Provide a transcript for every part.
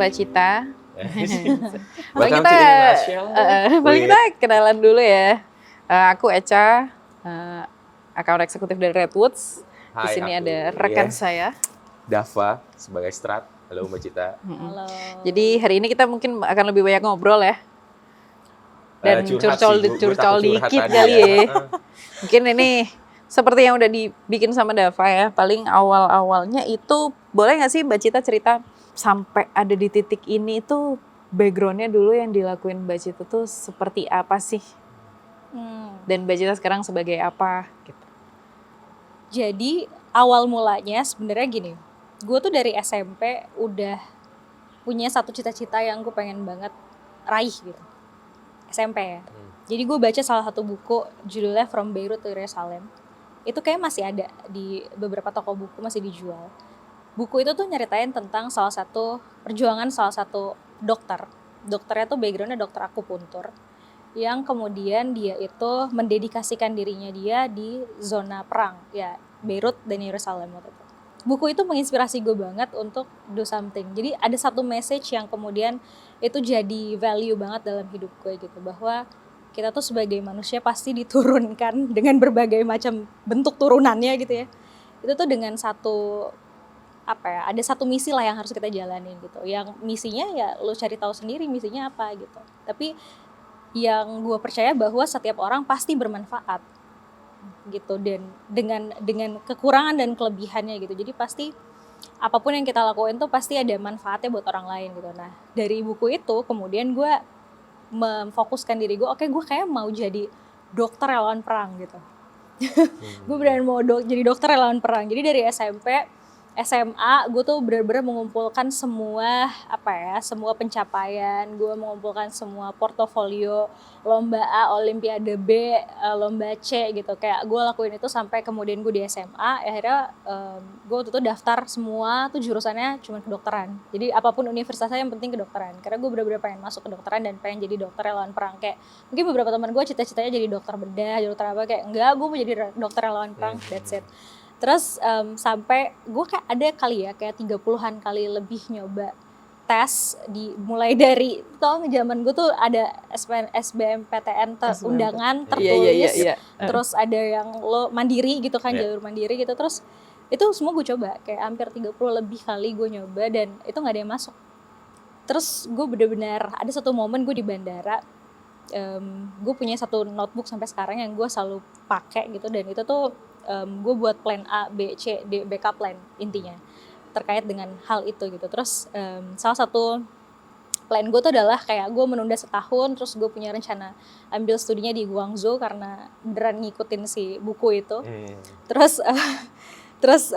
Mbak Cita. Paling Welcome kita, to Indonesia. paling kita kenalan dulu ya. Aku Echa, account eksekutif dari Redwoods. Di Hai, sini aku, ada rekan ya, saya. Dava sebagai strat. Halo Mbak Cita. Halo. Jadi hari ini kita mungkin akan lebih banyak ngobrol ya. Dan Curhat sih, gua curcol takut curhat dikit tadi kali ya. ya. Mungkin ini seperti yang udah dibikin sama Dava ya. Paling awal-awalnya itu boleh nggak sih Mbak Cita cerita sampai ada di titik ini tuh backgroundnya dulu yang dilakuin Mbak Cita tuh seperti apa sih? Dan Mbak Cita sekarang sebagai apa? Gitu. Jadi awal mulanya sebenarnya gini, gue tuh dari SMP udah punya satu cita-cita yang gue pengen banget raih gitu. SMP ya. Jadi gue baca salah satu buku judulnya From Beirut to Jerusalem. Itu kayak masih ada di beberapa toko buku, masih dijual. Buku itu tuh nyeritain tentang salah satu perjuangan salah satu dokter. Dokternya tuh backgroundnya dokter akupuntur. Yang kemudian dia itu mendedikasikan dirinya dia di zona perang. Ya, Beirut dan Yerusalem waktu itu. Buku itu menginspirasi gue banget untuk do something. Jadi ada satu message yang kemudian itu jadi value banget dalam hidup gue gitu. Bahwa kita tuh sebagai manusia pasti diturunkan dengan berbagai macam bentuk turunannya gitu ya. Itu tuh dengan satu ada satu misi lah yang harus kita jalanin gitu. Yang misinya ya lo cari tahu sendiri misinya apa gitu. Tapi yang gue percaya bahwa setiap orang pasti bermanfaat gitu, dan dengan kekurangan dan kelebihannya gitu. Jadi pasti apapun yang kita lakuin tuh pasti ada manfaatnya buat orang lain gitu. Nah dari buku itu kemudian gue memfokuskan diri gue, gue kayak mau jadi dokter relawan perang gitu. Gue beneran mau jadi dokter relawan perang. Jadi dari SMP, SMA gue tuh benar-benar mengumpulkan semua semua pencapaian, gue mengumpulkan semua portofolio lomba A, olimpiade B, lomba C gitu. Kayak gue lakuin itu sampai kemudian gue di SMA, akhirnya gue waktu itu daftar semua tuh jurusannya cuma kedokteran. Jadi apapun universitasnya yang penting kedokteran. Karena gue benar-benar pengen masuk kedokteran dan pengen jadi dokter relawan perang. Kayak mungkin beberapa teman gue cita-citanya jadi dokter bedah, jadi dokter apa, kayak enggak, gue mau jadi dokter relawan perang, that's it. Terus sampai gue kayak ada kali ya kayak 30-an kali lebih nyoba tes, mulai dari zaman gue tuh ada SBMPTN undangan tertulis, terus ada yang lo mandiri gitu kan, jalur mandiri gitu, terus itu semua gue coba kayak hampir 30 lebih kali gue nyoba dan itu nggak ada yang masuk. Terus gue benar-benar ada satu momen gue di bandara, gue punya satu notebook sampai sekarang yang gue selalu pakai gitu, dan itu tuh gue buat plan A, B, C, D, backup plan intinya terkait dengan hal itu gitu. Terus salah satu plan gue tuh adalah kayak gue menunda setahun, terus gue punya rencana ambil studinya di Guangzhou karena beneran ngikutin si buku itu. Terus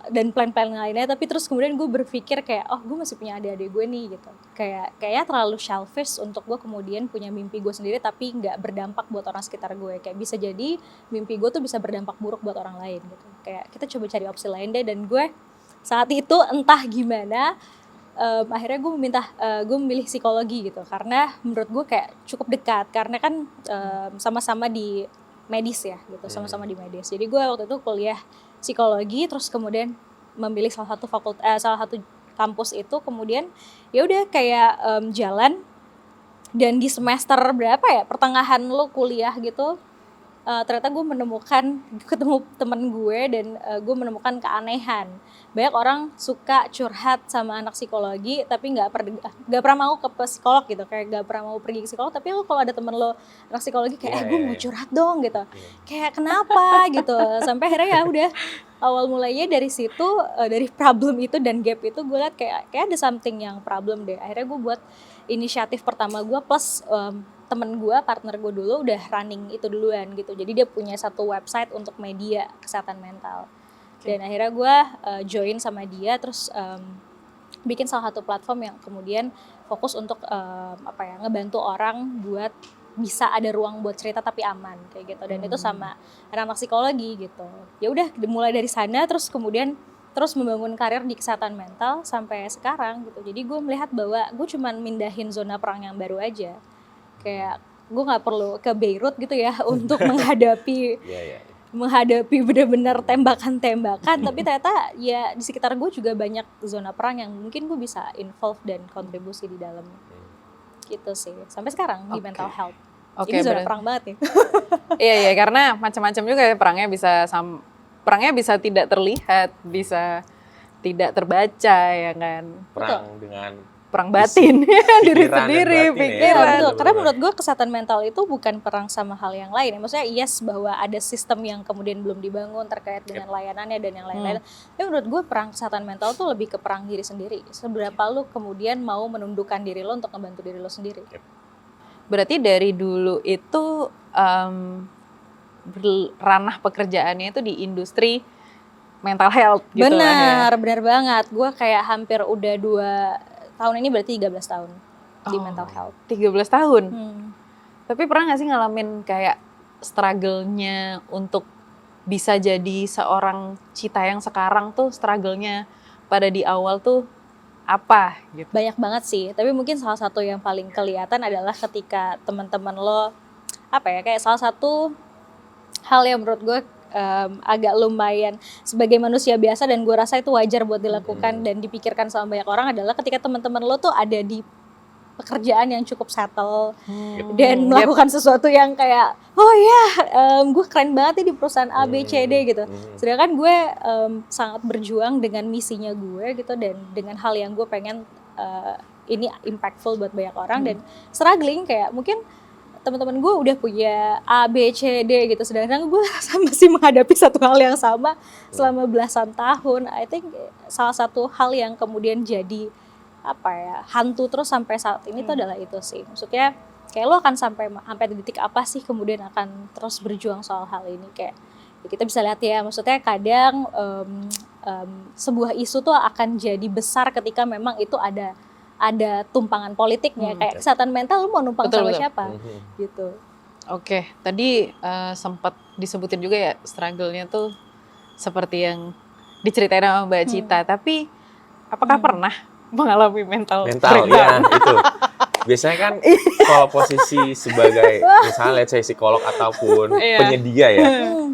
dan plan-plan lainnya, tapi terus kemudian gue berpikir kayak gue masih punya adik-adik gue nih gitu, kayaknya terlalu selfish untuk gue kemudian punya mimpi gue sendiri tapi nggak berdampak buat orang sekitar gue. Kayak bisa jadi mimpi gue tuh bisa berdampak buruk buat orang lain gitu. Kayak kita coba cari opsi lain deh. Dan gue saat itu entah gimana akhirnya gue memilih psikologi gitu, karena menurut gue kayak cukup dekat, karena kan sama-sama di medis ya gitu, sama-sama di medis. Jadi gue waktu itu kuliah psikologi, terus kemudian memilih salah satu kampus itu, kemudian ya udah kayak jalan, dan di semester berapa ya, pertengahan lo kuliah gitu, ternyata gue ketemu temen gue, dan gue menemukan keanehan. Banyak orang suka curhat sama anak psikologi tapi nggak pernah mau ke psikolog gitu, kayak nggak pernah mau pergi ke psikolog. Tapi lo kalau ada temen lo anak psikologi kayak gue mau curhat dong gitu, kayak kenapa gitu. Sampai akhirnya ya udah, awal mulainya dari situ, dari problem itu dan gap itu, gue liat kayak ada something yang problem deh. Akhirnya gue buat inisiatif pertama gue, plus temen gue, partner gue dulu udah running itu duluan gitu. Jadi dia punya satu website untuk media kesehatan mental. Dan akhirnya gue join sama dia, terus bikin salah satu platform yang kemudian fokus untuk ngebantu orang buat bisa ada ruang buat cerita tapi aman kayak gitu. Dan itu sama anak-anak psikologi gitu. Ya udah mulai dari sana, terus kemudian terus membangun karir di kesehatan mental sampai sekarang gitu. Jadi gue melihat bahwa gue cuman mindahin zona perang yang baru aja. Kayak gue nggak perlu ke Beirut gitu ya untuk menghadapi menghadapi benar-benar tembakan-tembakan, tapi ternyata ya di sekitar gue juga banyak zona perang yang mungkin gue bisa involve dan kontribusi di dalamnya. Gitu sih. Sampai sekarang di Oke. mental health. Oke, Ini zona berarti- perang banget ya. Iya, karena macam-macam juga ya perangnya bisa tidak terlihat, bisa tidak terbaca ya kan. Perang dengan Perang batin diri pikiran dan sendiri, batin ya. Iya pikiran. betul, karena bener-bener. menurut gue kesehatan mental itu bukan perang sama hal yang lain ya. Maksudnya yes bahwa ada sistem yang kemudian belum dibangun terkait dengan layanannya dan yang lain-lain. Tapi menurut gue perang kesehatan mental tuh lebih ke perang diri sendiri. Seberapa lu kemudian mau menundukkan diri lo untuk membantu diri lo sendiri. Berarti dari dulu itu ranah pekerjaannya itu di industri mental health gitu lah ya. Benar banget. Gue kayak hampir udah 2 tahun ini berarti 13 tahun di Oh. mental health. 13 tahun. Hmm. Tapi pernah gak sih ngalamin kayak struggle-nya untuk bisa jadi seorang Cita yang sekarang tuh struggle-nya pada di awal tuh apa gitu? Banyak banget sih, tapi mungkin salah satu yang paling kelihatan adalah ketika teman-teman lo kayak salah satu hal yang menurut gue agak lumayan sebagai manusia biasa dan gue rasa itu wajar buat dilakukan dan dipikirkan sama banyak orang adalah ketika teman-teman lo tuh ada di pekerjaan yang cukup settle dan melakukan sesuatu yang kayak gue keren banget nih di perusahaan A B C D gitu. Sedangkan gue sangat berjuang dengan misinya gue gitu dan dengan hal yang gue pengen ini impactful buat banyak orang dan struggling kayak mungkin teman-teman gue udah punya A, B, C, D gitu. Sedangkan gue masih menghadapi satu hal yang sama selama belasan tahun. I think salah satu hal yang kemudian jadi hantu terus sampai saat ini tuh adalah itu sih. Maksudnya kayak lo akan sampai di titik apa sih kemudian akan terus berjuang soal hal ini. Kayak ya kita bisa lihat ya, maksudnya kadang sebuah isu tuh akan jadi besar ketika memang itu ada tumpangan politiknya kayak kesehatan mental lu mau numpang sama siapa gitu. Oke, tadi sempat disebutin juga ya struggle-nya tuh seperti yang diceritain sama Mbak Cita, tapi apakah pernah mengalami mental Mental breakdown? ya itu. Biasanya kan kalau posisi sebagai misalnya let's say psikolog ataupun penyedia ya,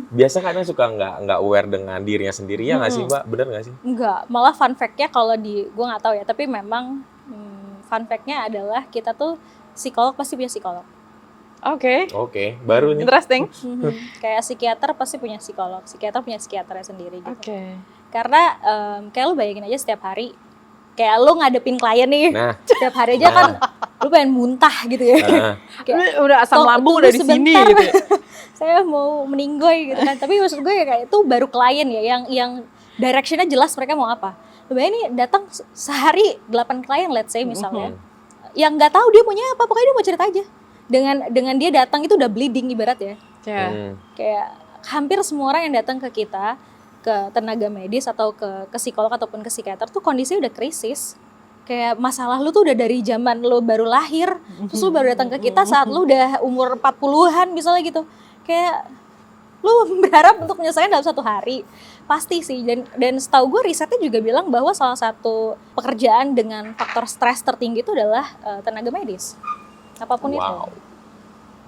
biasa kadang suka nggak aware dengan dirinya sendiri ya nggak sih Mbak? Bener nggak sih? Enggak, malah fun fact-nya kalau gue nggak tahu ya, tapi memang fun fact-nya adalah kita tuh psikolog pasti punya psikolog. Oke, baru nih. Interesting. Kayak psikiater pasti punya psikolog, psikiater punya psikiaternya sendiri gitu. Oke. Karena kayak lu bayangin aja setiap hari, kayak lu ngadepin klien nih, Nah, setiap hari aja kan lu pengen muntah gitu ya. Kayak, Udah asam lambung udah di sini sebentar, gitu ya. saya mau meninggoy gitu kan. Tapi maksud gue ya kayak itu baru klien ya yang direction-nya jelas mereka mau apa. Lu bayangin nih datang sehari 8 klien let's say misalnya. Yang nggak tahu dia maunya apa, pokoknya dia mau cerita aja. Dengan dia datang itu udah bleeding ibarat ya. Kayak hampir semua orang yang datang ke kita, ke tenaga medis atau ke psikolog ataupun ke psikiater tuh kondisinya udah krisis. Kayak masalah lu tuh udah dari zaman lu baru lahir, terus lu baru datang ke kita saat lu udah umur 40-an misalnya gitu. Kayak lu berharap untuk menyelesaikan dalam 1 hari. Pasti sih, dan setahu gue risetnya juga bilang bahwa salah satu pekerjaan dengan faktor stres tertinggi itu adalah tenaga medis. Apapun itu.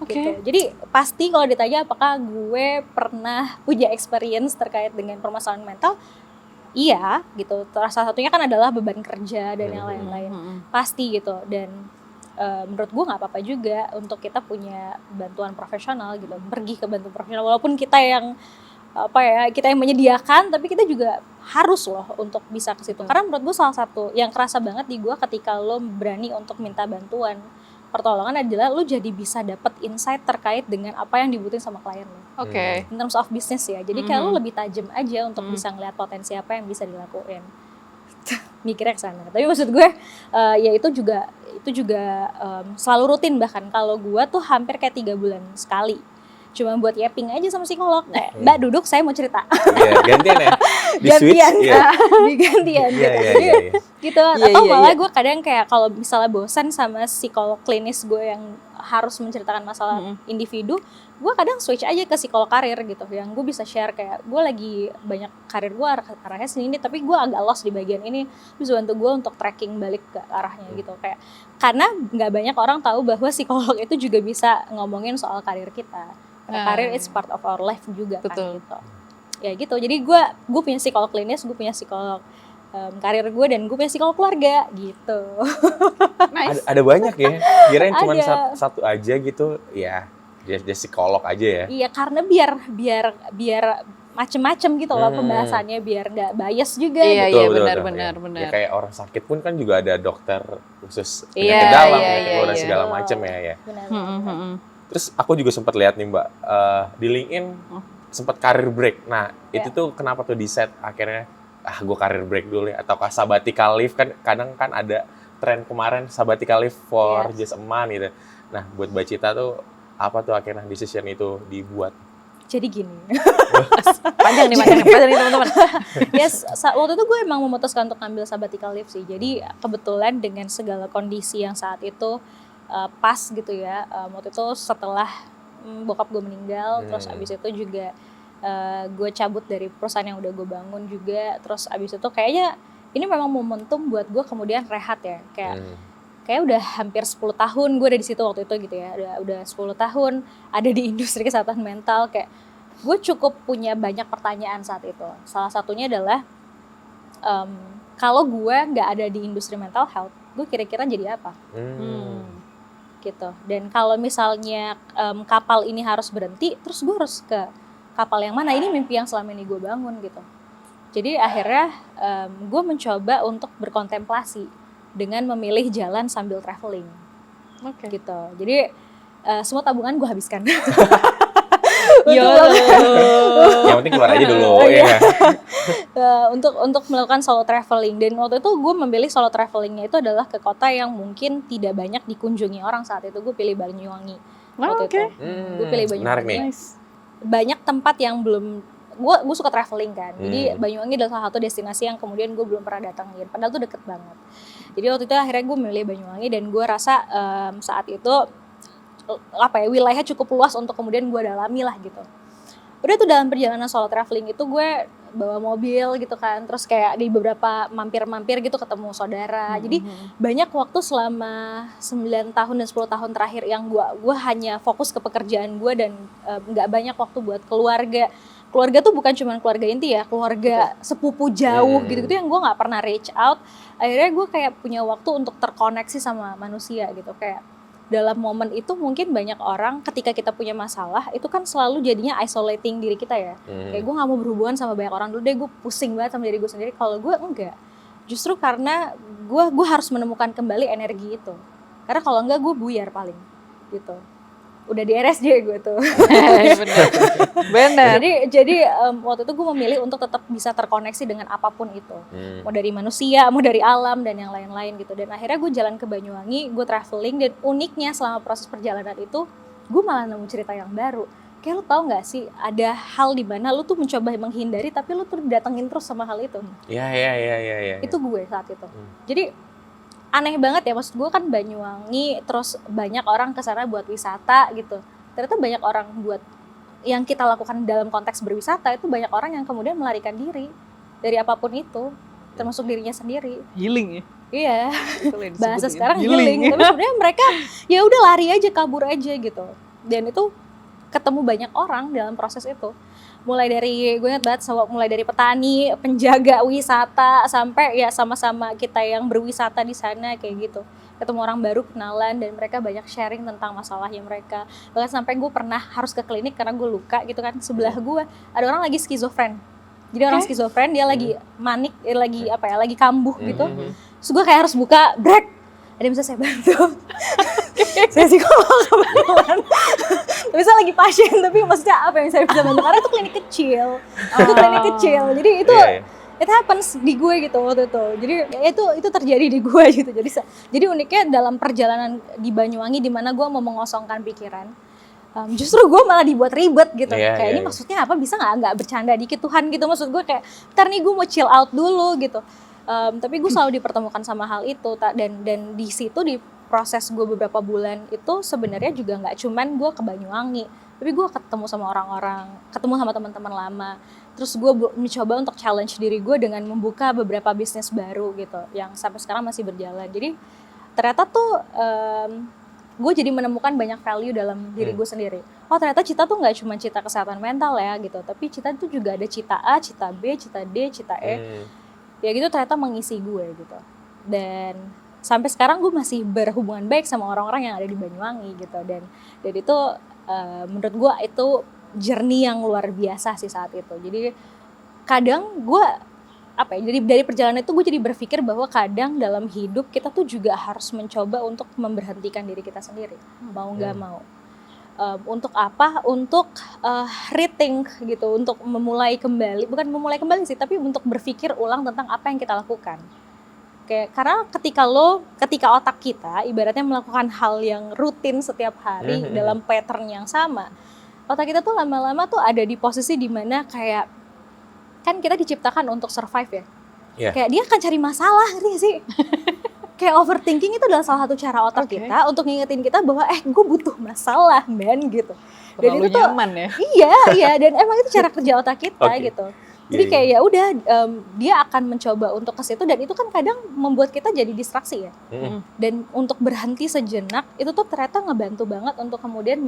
Gitu. Jadi pasti kalau ditanya apakah gue pernah punya experience terkait dengan permasalahan mental, iya gitu. Salah satunya kan adalah beban kerja dan yang lain-lain. Pasti gitu. Dan menurut gue nggak apa-apa juga untuk kita punya bantuan profesional gitu. Pergi ke bantuan profesional walaupun kita yang kita yang menyediakan, tapi kita juga harus loh untuk bisa ke situ. Karena menurut gue salah satu yang kerasa banget di gue ketika lo berani untuk minta bantuan pertolongan adalah lo jadi bisa dapet insight terkait dengan apa yang dibutuhin sama klien lo. Oke. In terms of business ya. Jadi kayak lo lebih tajam aja untuk bisa ngeliat potensi apa yang bisa dilakuin. Mikirnya ke sana. Tapi maksud gue ya itu juga selalu rutin, bahkan kalau gue tuh hampir kayak 3 bulan sekali. Cuma buat yapping aja sama psikolog. Mbak duduk, saya mau cerita. Iya, gantian ya. Di switch. Gantian, Iya. digantian Iya, gitu. iya, Jadi, iya. gitu. Atau malah gue kadang kayak kalau misalnya bosan sama psikolog klinis gue yang harus menceritakan masalah individu, gue kadang switch aja ke psikolog karir gitu, yang gue bisa share kayak gue lagi banyak karir gue arahnya sini, tapi gue agak lost di bagian ini, bisa bantu gue untuk tracking balik ke arahnya gitu. Kayak karena nggak banyak orang tahu bahwa psikolog itu juga bisa ngomongin soal karir kita Karir is part of our life juga Betul. kan gitu. Ya gitu. Jadi gue punya psikolog klinis, gue punya psikolog karir gue, dan gue punya psikolog keluarga gitu. Nice. Ada banyak ya. Kirain cuma Ada. satu aja gitu. Ya, dia psikolog aja ya. Iya, karena biar macem-macem gitu loh pembahasannya, biar nggak bias juga. Iya, gitu. iya, Betul, benar, betul. benar, Ya. benar. Ya kayak orang sakit pun kan juga ada dokter khusus Iya, penyakit dalam, iya, penyakit iya, luar dan iya. segala macam ya. Benar. Terus aku juga sempat lihat nih Mbak, di LinkedIn sempat career break. Nah, itu tuh kenapa tuh di set akhirnya gue career break dulu ya, ataukah sabbatical leave, kan kadang kan ada tren kemarin sabbatical leave for just a month gitu. Nah, buat Mbak Cita tuh apa tuh akhirnya decision itu dibuat? Jadi gini. Panjang nih teman-teman. Yes, waktu itu gue emang memutuskan untuk ngambil sabbatical leave sih. Jadi kebetulan dengan segala kondisi yang saat itu pas gitu ya. Waktu itu setelah bokap gue meninggal, terus abis itu juga gue cabut dari perusahaan yang udah gue bangun juga. Terus abis itu kayaknya ini memang momentum buat gue kemudian rehat ya. Kayak udah hampir 10 tahun gue ada di situ waktu itu gitu ya. Udah 10 tahun ada di industri kesehatan mental, kayak gue cukup punya banyak pertanyaan saat itu. Salah satunya adalah kalau gue nggak ada di industri mental health, gue kira-kira jadi apa? Gitu. Dan kalau misalnya kapal ini harus berhenti, terus gue harus ke kapal yang mana? Ini mimpi yang selama ini gue bangun gitu. Jadi akhirnya gue mencoba untuk berkontemplasi dengan memilih jalan sambil traveling. Gitu. Jadi semua tabungan gue habiskan. Yang penting keluar aja dulu ya. Untuk melakukan solo traveling, dan waktu itu gue memilih solo travelingnya itu adalah ke kota yang mungkin tidak banyak dikunjungi orang. Saat itu gue pilih Banyuwangi. Waktu itu gue pilih Menarik Banyuwangi. nih. Banyak tempat yang belum, gue suka traveling kan, jadi Banyuwangi adalah salah satu destinasi yang kemudian gue belum pernah datangin, padahal tuh deket banget. Jadi waktu itu akhirnya gue memilih Banyuwangi, dan gue rasa saat itu wilayahnya cukup luas untuk kemudian gue dalami lah gitu. Udah tuh dalam perjalanan solo traveling itu gue bawa mobil gitu kan, terus kayak di beberapa mampir-mampir gitu ketemu saudara. Jadi banyak waktu selama 9 tahun dan 10 tahun terakhir yang gue hanya fokus ke pekerjaan gue, dan nggak banyak waktu buat keluarga. Keluarga tuh bukan cuma keluarga inti ya, keluarga sepupu jauh gitu-gitu yang gue nggak pernah reach out. Akhirnya gue kayak punya waktu untuk terkoneksi sama manusia gitu. Kayak dalam momen itu mungkin banyak orang ketika kita punya masalah itu kan selalu jadinya isolating diri kita ya. Kayak gue gak mau berhubungan sama banyak orang dulu deh, gue pusing banget sama diri gue sendiri. Kalau gue enggak, justru karena gue harus menemukan kembali energi itu. Karena kalau enggak gue buyar paling gitu. Udah di RSJ gue tuh. Benar. Jadi waktu itu gue memilih untuk tetap bisa terkoneksi dengan apapun itu. Mau dari manusia, mau dari alam, dan yang lain-lain gitu. Dan akhirnya gue jalan ke Banyuwangi, gue traveling, dan uniknya selama proses perjalanan itu, gue malah nemu cerita yang baru. Kayak lu tau gak sih, ada hal di mana lu tuh mencoba menghindari, tapi lu tuh datengin terus sama hal itu. Iya. Itu gue saat itu. Jadi aneh banget ya, maksud gue kan Banyuwangi, terus banyak orang kesana buat wisata gitu. Ternyata banyak orang buat yang kita lakukan dalam konteks berwisata itu banyak orang yang kemudian melarikan diri dari apapun itu, termasuk dirinya sendiri. Healing ya. Iya. Bahasa Disebutin sekarang healing. Tapi sebenarnya mereka ya udah lari aja, kabur aja gitu. Dan itu ketemu banyak orang dalam proses itu. Mulai dari, gue ingat banget, mulai dari petani, penjaga wisata, sampai ya sama-sama kita yang berwisata di sana kayak gitu. Ketemu orang baru, kenalan, dan mereka banyak sharing tentang masalahnya mereka. Bahkan sampai gue pernah harus ke klinik karena gue luka gitu kan. Sebelah gue ada orang lagi skizofren. Jadi orang skizofren, dia lagi manik, lagi kambuh gitu. Terus gue kayak harus buka, break. Ada yang bisa saya bantu? Saya psikolog kebetulan. Tapi saya lagi pasien, tapi maksudnya apa yang saya bisa bantu? Karena itu klinik kecil. Itu klinik kecil. Jadi itu it happens di gue gitu waktu itu. Jadi itu terjadi di gue gitu. Jadi uniknya dalam perjalanan di Banyuwangi di mana gue mau mengosongkan pikiran, justru gue malah dibuat ribet gitu. Kayak ini maksudnya apa, bisa nggak bercanda dikit Tuhan gitu. Maksud gue kayak ntar nih gue mau chill out dulu gitu. Tapi gue selalu dipertemukan sama hal itu, dan di situ di proses gue beberapa bulan itu sebenarnya juga nggak cuman gue ke Banyuwangi, tapi gue ketemu sama orang-orang, ketemu sama teman-teman lama. Terus gue mencoba untuk challenge diri gue dengan membuka beberapa bisnis baru gitu, yang sampai sekarang masih berjalan. Jadi ternyata tuh gue jadi menemukan banyak value dalam diri gue sendiri. Oh ternyata Cita tuh nggak cuma Cita kesehatan mental ya gitu, tapi Cita tuh juga ada Cita A, Cita B, Cita D, Cita E. Ya gitu ternyata mengisi gue gitu. Dan sampai sekarang gue masih berhubungan baik sama orang-orang yang ada di Banyuwangi gitu. Dan itu menurut gue itu journey yang luar biasa sih saat itu. Jadi kadang gue jadi dari perjalanan itu gue jadi berpikir bahwa kadang dalam hidup kita tuh juga harus mencoba untuk memberhentikan diri kita sendiri, mau nggak mau. Untuk apa? Untuk rethink gitu, untuk memulai kembali, bukan memulai kembali sih, tapi untuk berpikir ulang tentang apa yang kita lakukan. Karena ketika otak kita ibaratnya melakukan hal yang rutin setiap hari dalam pattern yang sama, otak kita tuh lama-lama tuh ada di posisi dimana kayak kan kita diciptakan untuk survive ya. Yeah. Kayak dia akan cari masalah nih sih. Kayak overthinking itu adalah salah satu cara otak kita untuk ngingetin kita bahwa gue butuh masalah men gitu. Dan terlalu itu nyaman ya. Iya dan emang itu cara kerja otak kita gitu. Jadi kayak ya udah dia akan mencoba untuk ke situ dan itu kan kadang membuat kita jadi distraksi ya. Dan untuk berhenti sejenak itu tuh ternyata ngebantu banget untuk kemudian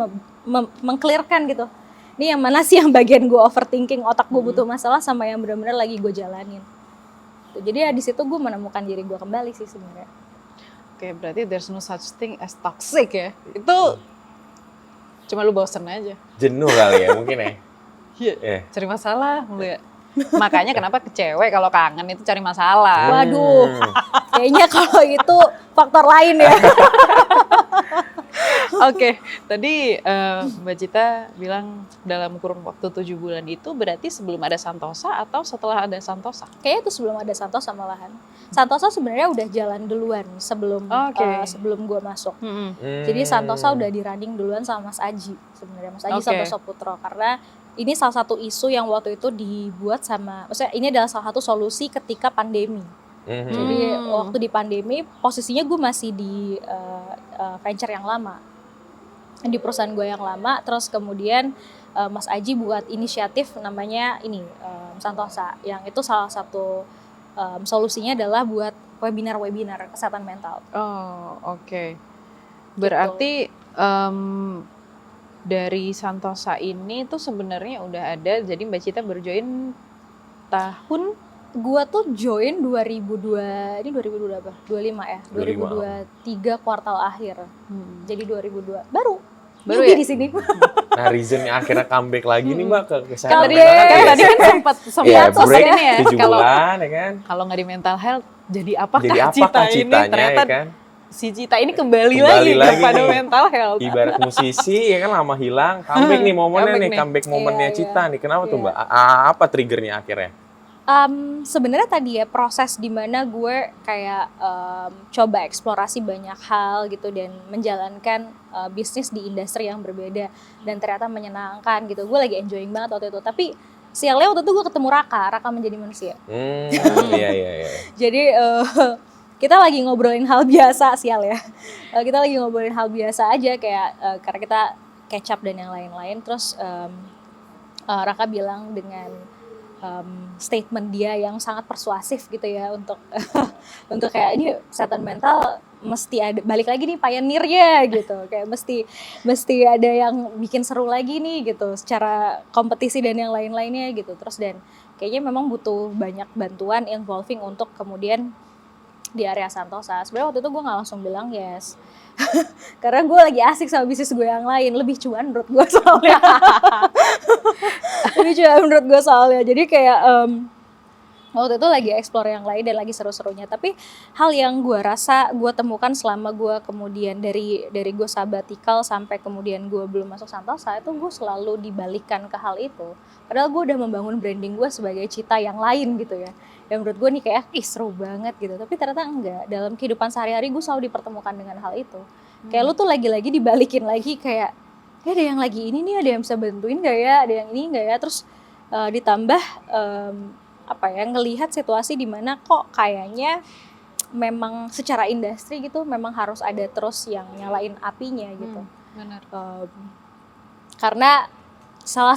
meng-clearkan gitu. Ini yang mana sih yang bagian gue overthinking, otak gue butuh masalah sama yang benar-benar lagi gue jalanin. Jadi ya di situ gue menemukan diri gue kembali sih sebenarnya. Oke, berarti there's no such thing as toxic ya. Itu cuma lu bosen aja. Jenuh kali ya mungkin ya. Iya. Cari masalah mulu ya. Makanya kenapa ke cewek kalau kangen itu cari masalah. Waduh, kayaknya kalau itu faktor lain ya. Oke, tadi Mbak Cita bilang dalam kurun waktu 7 bulan itu berarti sebelum ada Santosa atau setelah ada Santosa? Kayaknya itu sebelum ada Santosa malahan. Santosa sebenarnya udah jalan duluan sebelum gue masuk. Jadi Santosa udah di running duluan sama Mas Aji sebenarnya, Mas Aji Santosa Putro, karena ini salah satu isu yang waktu itu dibuat maksudnya ini adalah salah satu solusi ketika pandemi. Jadi waktu di pandemi posisinya gue masih di venture yang lama, di perusahaan gue yang lama. Terus kemudian Mas Aji buat inisiatif namanya Santosa, yang itu salah satu solusinya adalah buat webinar kesehatan mental. Oh oke. Berarti dari Santosa ini tuh sebenarnya udah ada, jadi Mbak Cita berjoin tahun? Gua tuh join 2002, ini 2002 apa? 25 ya? 2023 kuartal akhir. Jadi 2002 baru ya di sini. Nah, reasonnya akhirnya comeback lagi nih Mbak ke kesehatan Tadi mental. kan sempat break ini ya. 7 bulan ya kan. Kalau nggak di mental health, jadi apakah Cita Citanya ini ternyata ya kan? Si Cita ini kembali lagi kepada mental health. Ibarat musisi ya kan lama hilang, comeback nih momennya comeback momennya Cita nih. Kenapa tuh Mbak? Apa triggernya akhirnya? Sebenarnya tadi ya proses dimana gue kayak coba eksplorasi banyak hal gitu dan menjalankan bisnis di industri yang berbeda dan ternyata menyenangkan gitu. Gue lagi enjoying banget waktu itu. Tapi sialnya waktu itu gue ketemu Raka menjadi manusia. Iya. Jadi kita lagi ngobrolin hal biasa sial ya. Kita lagi ngobrolin hal biasa aja kayak karena kita catch up dan yang lain-lain. Terus Raka bilang dengan statement dia yang sangat persuasif gitu ya untuk untuk kayak ini kesehatan mental mesti ada balik lagi nih pioneer-nya gitu, kayak mesti ada yang bikin seru lagi nih gitu secara kompetisi dan yang lain-lainnya gitu. Terus dan kayaknya memang butuh banyak bantuan involving untuk kemudian di area Santosa. Sebenarnya waktu itu gue nggak langsung bilang yes karena gue lagi asik sama bisnis gue yang lain, lebih cuan menurut gue soalnya. Jadi kayak waktu itu lagi explore yang lain dan lagi seru-serunya. Tapi hal yang gue rasa gue temukan selama gue kemudian dari gue sabbatical sampai kemudian gue belum masuk Santosa, itu gue selalu dibalikkan ke hal itu. Padahal gue udah membangun branding gue sebagai Cita yang lain gitu ya. Yang menurut gue nih kayak seru banget gitu. Tapi ternyata enggak. Dalam kehidupan sehari-hari gue selalu dipertemukan dengan hal itu. Kayak lu tuh lagi-lagi dibalikin lagi kayak ada yang lagi ini nih, ada yang bisa bantuin gak ya, ada yang ini gak ya. Terus ditambah ngelihat situasi di mana kok kayaknya memang secara industri gitu memang harus ada terus yang nyalain apinya gitu. Benar. Karena salah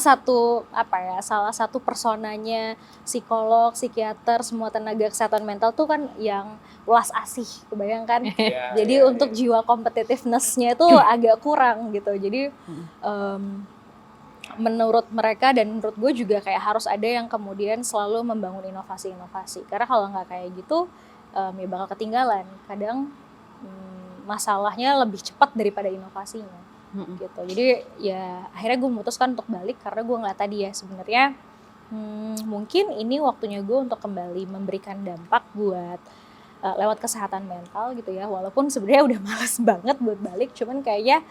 satu personanya psikolog, psikiater, semua tenaga kesehatan mental tuh kan yang welas asih, kebayangkan. Iya, Jadi iya, untuk iya. jiwa competitiveness-nya itu agak kurang gitu. Jadi menurut mereka dan menurut gue juga kayak harus ada yang kemudian selalu membangun inovasi-inovasi. Karena kalau nggak kayak gitu ya bakal ketinggalan. Kadang masalahnya lebih cepat daripada inovasinya. Gitu. Jadi ya akhirnya gue memutuskan untuk balik karena gue ngeliat tadi ya sebenarnya mungkin ini waktunya gue untuk kembali memberikan dampak buat lewat kesehatan mental gitu ya, walaupun sebenarnya udah malas banget buat balik, cuman kayaknya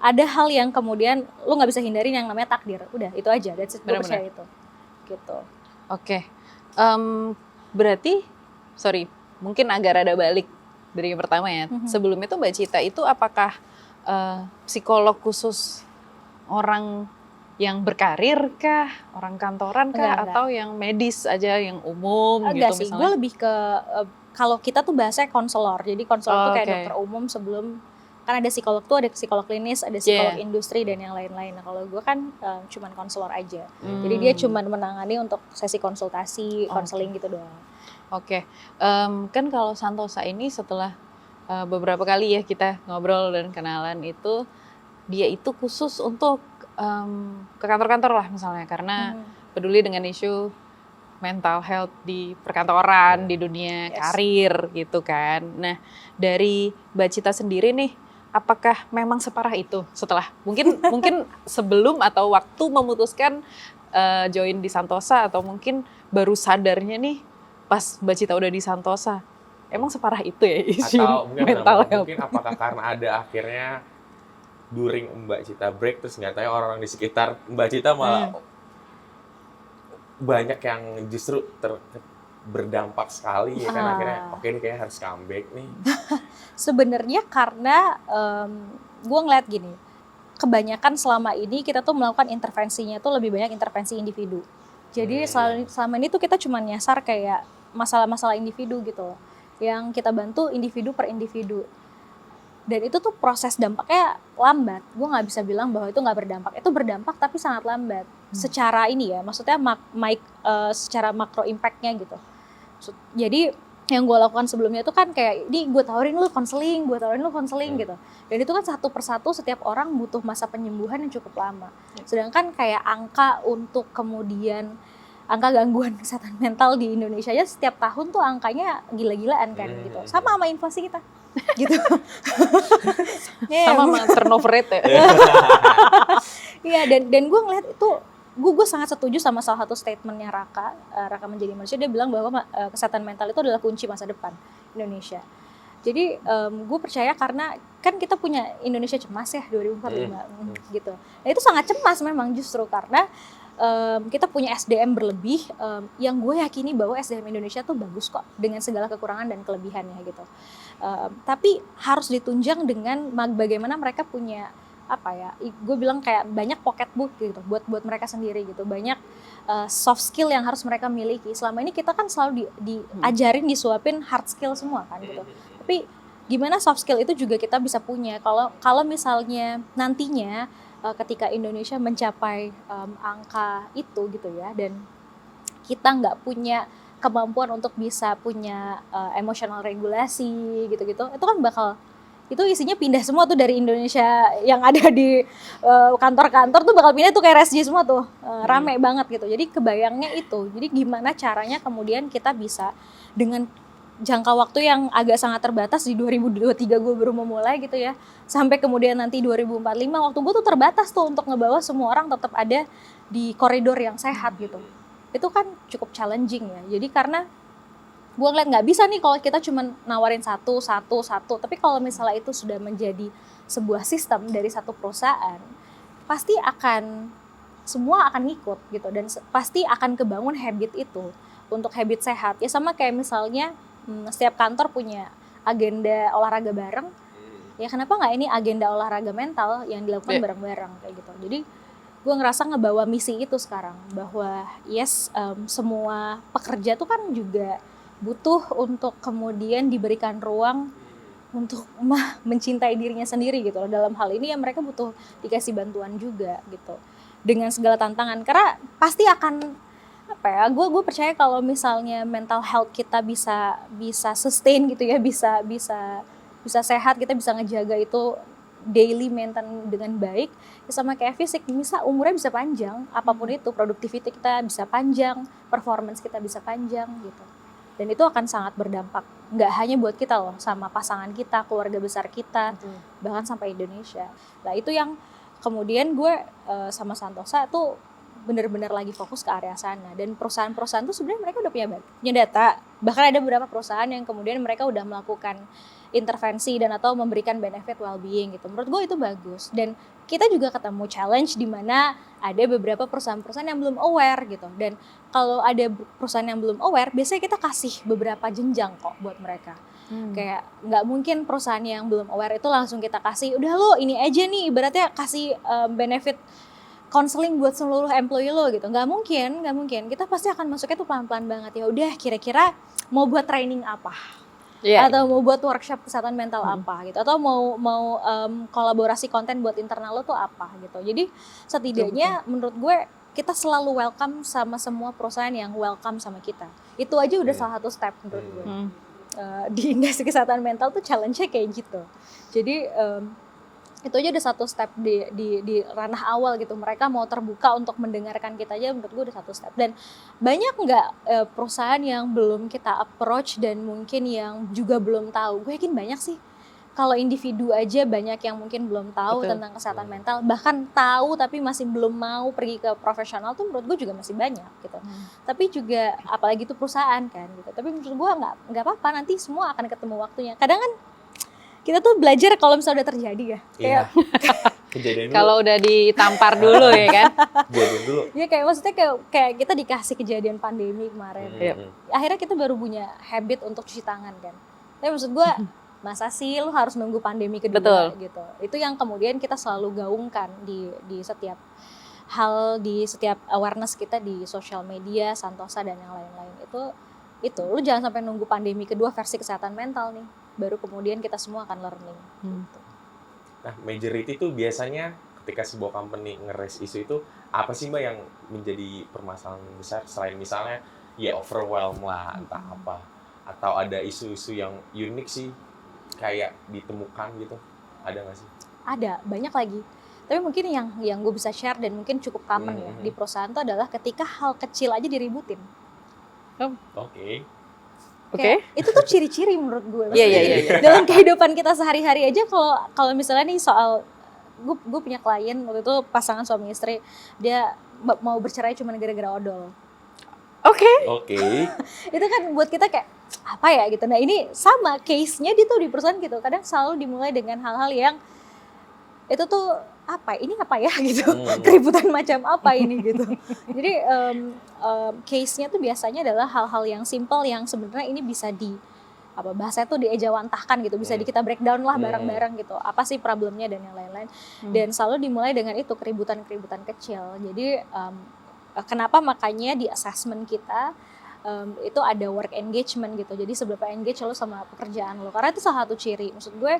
ada hal yang kemudian lu nggak bisa hindarin yang namanya takdir, udah itu aja, that's it, gue percaya itu gitu. Oke. Berarti mungkin agak rada balik dari yang pertama ya. Sebelumnya tuh Mbak Cita itu apakah psikolog khusus orang yang berkarir kah, orang kantoran kah, Enggak. atau yang medis aja, yang umum Enggak gitu sih, misalnya? gue lebih ke kalau kita tuh bahasanya konselor, jadi konselor tuh kayak Oke. dokter umum sebelum, kan ada psikolog tuh, ada psikolog klinis, ada psikolog industri dan yang lain-lain. Nah kalau gue kan cuman konselor aja, jadi dia cuman menangani untuk sesi konsultasi, konseling gitu doang. Oke, kan kalau Santosa ini setelah beberapa kali ya kita ngobrol dan kenalan itu, dia itu khusus untuk ke kantor-kantor lah misalnya, karena peduli dengan isu mental health di perkantoran, di dunia karir gitu kan. Nah dari Mbak Cita sendiri nih, apakah memang separah itu setelah mungkin sebelum atau waktu memutuskan join di Santosa, atau mungkin baru sadarnya nih pas Mbak Cita udah di Santosa? Emang separah itu ya isu Atau mungkin mental health? mungkin apakah karena ada akhirnya during Mbak Cita break, terus nggak tahu orang-orang di sekitar Mbak Cita malah banyak yang justru berdampak sekali ya kan, akhirnya oke ini kayaknya harus comeback nih. Sebenarnya karena gue ngeliat gini, kebanyakan selama ini kita tuh melakukan intervensinya tuh lebih banyak intervensi individu. Jadi selama ini tuh kita cuma nyasar kayak masalah-masalah individu gitu loh, yang kita bantu individu per individu. Dan itu tuh proses dampaknya lambat. Gue nggak bisa bilang bahwa itu nggak berdampak. Itu berdampak tapi sangat lambat. Secara ini ya, maksudnya secara makro impact-nya gitu. Jadi yang gue lakukan sebelumnya itu kan kayak, ini gue tawarin lu konseling gitu. Dan itu kan satu persatu setiap orang butuh masa penyembuhan yang cukup lama. Sedangkan kayak angka untuk kemudian angka gangguan kesehatan mental di Indonesia aja setiap tahun tuh angkanya gila-gilaan kan gitu. Sama inflasi kita. Gitu. Sama turnover rate ya. Iya, dan gue ngeliat itu, gue sangat setuju sama salah satu statementnya Raka Menjadi Manusia. Dia bilang bahwa kesehatan mental itu adalah kunci masa depan Indonesia. Jadi gue percaya karena kan kita punya Indonesia cemas ya 2045 gitu. Nah itu sangat cemas memang justru karena kita punya SDM berlebih yang gue yakini bahwa SDM Indonesia tuh bagus kok dengan segala kekurangan dan kelebihannya gitu. Tapi harus ditunjang dengan bagaimana mereka punya gue bilang kayak banyak pocketbook gitu buat mereka sendiri gitu, banyak soft skill yang harus mereka miliki. Selama ini kita kan selalu diajarin, disuapin hard skill semua kan gitu. Tapi gimana soft skill itu juga kita bisa punya kalau misalnya nantinya ketika Indonesia mencapai angka itu gitu ya, dan kita nggak punya kemampuan untuk bisa punya emotional regulasi gitu-gitu, itu kan bakal, itu isinya pindah semua tuh dari Indonesia yang ada di kantor-kantor tuh bakal pindah tuh kayak RSJ semua tuh, rame banget gitu. Jadi kebayangnya itu, jadi gimana caranya kemudian kita bisa dengan jangka waktu yang agak sangat terbatas, di 2023 gue baru memulai gitu ya, sampai kemudian nanti 2045 waktu gue tuh terbatas tuh untuk ngebawa semua orang tetap ada di koridor yang sehat gitu. Itu kan cukup challenging ya. Jadi karena gue ngeliat nggak bisa nih kalau kita cuma nawarin satu, tapi kalau misalnya itu sudah menjadi sebuah sistem dari satu perusahaan, pasti semua akan ngikut gitu, dan pasti akan kebangun habit itu untuk habit sehat. Ya sama kayak misalnya setiap kantor punya agenda olahraga bareng, ya kenapa nggak ini agenda olahraga mental yang dilakukan bareng-bareng kayak gitu. Jadi gue ngerasa ngebawa misi itu sekarang, bahwa semua pekerja tuh kan juga butuh untuk kemudian diberikan ruang untuk mencintai dirinya sendiri gitu loh. Dalam hal ini ya mereka butuh dikasih bantuan juga gitu. dengan segala tantangan, karena pasti akan apa ya, gue percaya kalau misalnya mental health kita bisa sustain gitu ya, bisa sehat, kita bisa ngejaga itu daily maintain dengan baik, ya sama kayak fisik, misal umurnya bisa panjang, apapun itu, productivity kita bisa panjang, performance kita bisa panjang gitu. Dan itu akan sangat berdampak, nggak hanya buat kita loh, sama pasangan kita, keluarga besar kita, bahkan sampai Indonesia. Nah itu yang kemudian gue sama Santosa tuh benar-benar lagi fokus ke area sana. Dan perusahaan-perusahaan tuh sebenarnya mereka udah punya data. Bahkan ada beberapa perusahaan yang kemudian mereka udah melakukan intervensi dan atau memberikan benefit well-being gitu. Menurut gue itu bagus. Dan kita juga ketemu challenge di mana ada beberapa perusahaan-perusahaan yang belum aware gitu. Dan kalau ada perusahaan yang belum aware, biasanya kita kasih beberapa jenjang kok buat mereka. Kayak nggak mungkin perusahaan yang belum aware itu langsung kita kasih, udah lo ini aja nih, ibaratnya kasih benefit counseling buat seluruh employee lo gitu. Nggak mungkin. Kita pasti akan masuknya tuh pelan-pelan banget. Ya udah, kira-kira mau buat training apa? Atau mau buat workshop kesehatan mental apa gitu, atau mau kolaborasi konten buat internal lo tuh apa gitu. Jadi setidaknya menurut gue kita selalu welcome sama semua perusahaan yang welcome sama kita. Itu aja udah salah satu step menurut gue. Di industri kesehatan mental tuh challenge-nya kayak gitu. Jadi itu aja udah satu step di ranah awal gitu. Mereka mau terbuka untuk mendengarkan kita aja, menurut gue udah satu step. Dan banyak nggak perusahaan yang belum kita approach dan mungkin yang juga belum tahu? Gue yakin banyak sih. Kalau individu aja banyak yang mungkin belum tahu tentang kesehatan mental, bahkan tahu tapi masih belum mau pergi ke profesional tuh menurut gue juga masih banyak gitu. Tapi juga apalagi itu perusahaan kan gitu. Tapi menurut gue nggak apa-apa, nanti semua akan ketemu waktunya. Kadang kan kita tuh belajar kalau misalnya udah terjadi ya. Kayak kejadian dulu. Kalau udah ditampar dulu ya kan. Kejadian dulu. Ya kayak maksudnya kayak kita dikasih kejadian pandemi kemarin. Akhirnya kita baru punya habit untuk cuci tangan kan. Tapi maksud gue, masa sih lu harus nunggu pandemi kedua gitu. Itu yang kemudian kita selalu gaungkan di setiap hal, di setiap awareness kita di sosial media, Santosa dan yang lain-lain. Itu lu jangan sampai nunggu pandemi kedua versi kesehatan mental nih, baru kemudian kita semua akan learning gitu. Nah, majority itu biasanya ketika sebuah company nge-raise isu itu apa sih Mbak yang menjadi permasalahan besar selain misalnya ya overwhelm lah entah apa, atau ada isu-isu yang unik sih kayak ditemukan gitu, ada nggak sih? Ada, banyak lagi. Tapi mungkin yang gue bisa share dan mungkin cukup common ya di perusahaan itu adalah ketika hal kecil aja diributin. Oke. Itu tuh ciri-ciri menurut gue. Iya. Dalam kehidupan kita sehari-hari aja, kalau misalnya nih soal gue punya klien waktu itu pasangan suami istri, dia mau bercerai cuma gara-gara odol. Oke. Itu kan buat kita kayak apa ya gitu. Nah ini sama case-nya dia tuh di perusahaan gitu. Kadang selalu dimulai dengan hal-hal yang itu tuh ini apa ya gitu, keributan macam apa ini gitu. Jadi case-nya tuh biasanya adalah hal-hal yang simple yang sebenarnya ini bisa bahasanya tuh diejawantahkan gitu, bisa kita breakdown lah bareng-bareng gitu. Apa sih problemnya dan yang lain-lain. Dan selalu dimulai dengan itu keributan-keributan kecil. Jadi kenapa makanya di assessment kita itu ada work engagement gitu. Jadi seberapa engage lo sama pekerjaan lo. Karena itu salah satu ciri. Maksud gue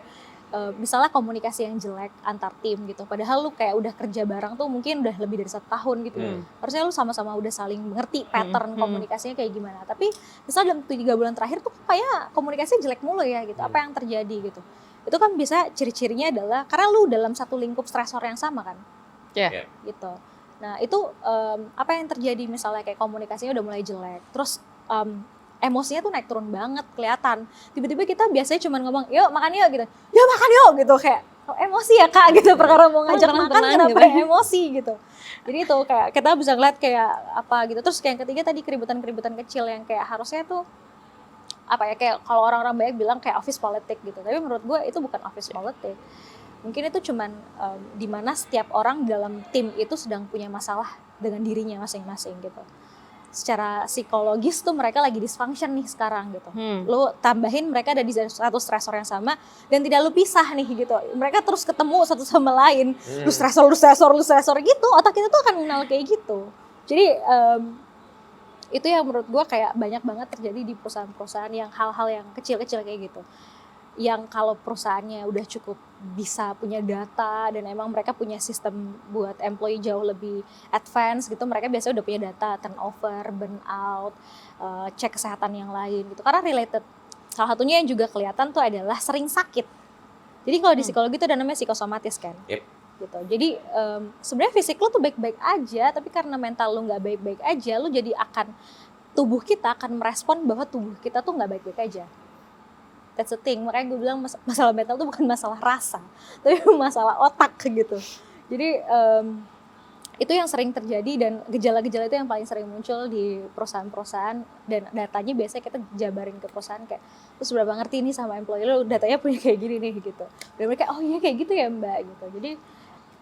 misalnya komunikasi yang jelek antar tim gitu. Padahal lu kayak udah kerja bareng tuh mungkin udah lebih dari 1 tahun gitu. Harusnya lu sama-sama udah saling mengerti pattern komunikasinya kayak gimana. Tapi misalnya dalam 3 bulan terakhir tuh kayak komunikasinya jelek mulu ya gitu. Apa yang terjadi gitu. Itu kan bisa ciri-cirinya adalah karena lu dalam satu lingkup stresor yang sama kan. Gitu. Nah itu apa yang terjadi misalnya kayak komunikasinya udah mulai jelek. Terus emosinya tuh naik turun banget, kelihatan. Tiba-tiba kita biasanya cuma ngomong, yuk makan yuk gitu. Yuk makan yuk gitu, kayak emosi ya kak gitu, perkara mau ngajak makan kenapa gitu. Emosi gitu. Jadi itu kayak kita bisa ngeliat kayak apa gitu. Terus kayak yang ketiga tadi keributan-keributan kecil yang kayak harusnya tuh apa ya, kayak kalau orang-orang banyak bilang kayak office politik gitu. Tapi menurut gue itu bukan office politik. Mungkin itu cuman di mana setiap orang dalam tim itu sedang punya masalah dengan dirinya masing-masing gitu. Secara psikologis tuh mereka lagi dysfunction nih sekarang gitu. Lu tambahin mereka ada di satu stresor yang sama dan tidak lu pisah nih gitu. Mereka terus ketemu satu sama lain. Lu stresor gitu. Otak kita tuh akan kenal kayak gitu. Jadi itu yang menurut gue kayak banyak banget terjadi di perusahaan-perusahaan yang hal-hal yang kecil-kecil kayak gitu. yang kalau perusahaannya udah cukup bisa punya data dan emang mereka punya sistem buat employee jauh lebih advance gitu, mereka biasanya udah punya data turnover, burnout, cek kesehatan yang lain gitu, karena related. Salah satunya yang juga kelihatan tuh adalah sering sakit. Jadi kalau di psikologi itu ada namanya psikosomatis kan. Yep. Gitu. Jadi sebenarnya fisik lu tuh baik-baik aja, tapi karena mental lu nggak baik-baik aja, lu jadi tubuh kita akan merespon bahwa tubuh kita tuh nggak baik-baik aja. That's the thing. Makanya gue bilang masalah mental tuh bukan masalah rasa, tapi masalah otak gitu. Jadi itu yang sering terjadi dan gejala-gejala itu yang paling sering muncul di perusahaan-perusahaan, dan datanya biasanya kita jabarin ke perusahaan kayak, lu seberapa ngerti nih sama employee lu, datanya punya kayak gini nih gitu. Dan mereka, oh iya kayak gitu ya mbak gitu. Jadi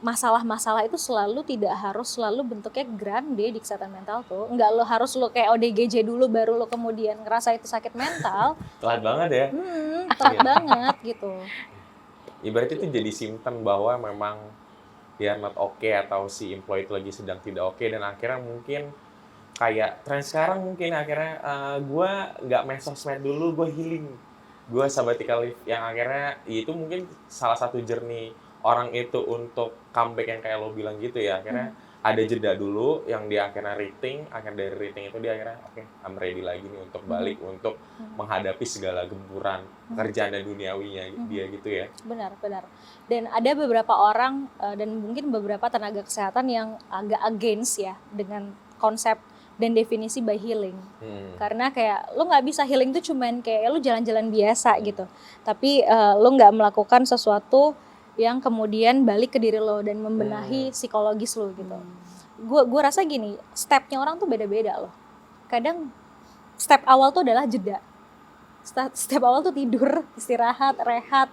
masalah-masalah itu tidak harus selalu bentuknya grande di kesehatan mental tuh. Enggak lo harus lo kayak ODGJ dulu baru lo kemudian ngerasa itu sakit mental. Telat banget ya. Telat banget gitu. Ibarat itu jadi simptom bahwa memang dia not okay atau si employee itu lagi sedang tidak oke, dan akhirnya mungkin kayak tren sekarang mungkin akhirnya gue nggak main sosmed dulu, gue healing, gue sabbatical leave, yang akhirnya itu mungkin salah satu journey orang itu untuk comeback yang kayak lo bilang gitu ya. Akhirnya ada jeda dulu yang dia akhirnya rating, akhirnya dari rating itu dia akhirnya oke, I'm ready lagi nih untuk balik untuk menghadapi segala gempuran kerjaan dan duniawinya dia gitu ya. Benar. Dan ada beberapa orang dan mungkin beberapa tenaga kesehatan yang agak against ya dengan konsep dan definisi by healing. Karena kayak lu nggak bisa healing tuh cuman kayak lu jalan-jalan biasa gitu. Tapi lu nggak melakukan sesuatu yang kemudian balik ke diri lo dan membenahi psikologis lo gitu. Gue rasa gini, stepnya orang tuh beda-beda loh. Kadang step awal tuh adalah jeda. Step awal tuh tidur, istirahat, rehat,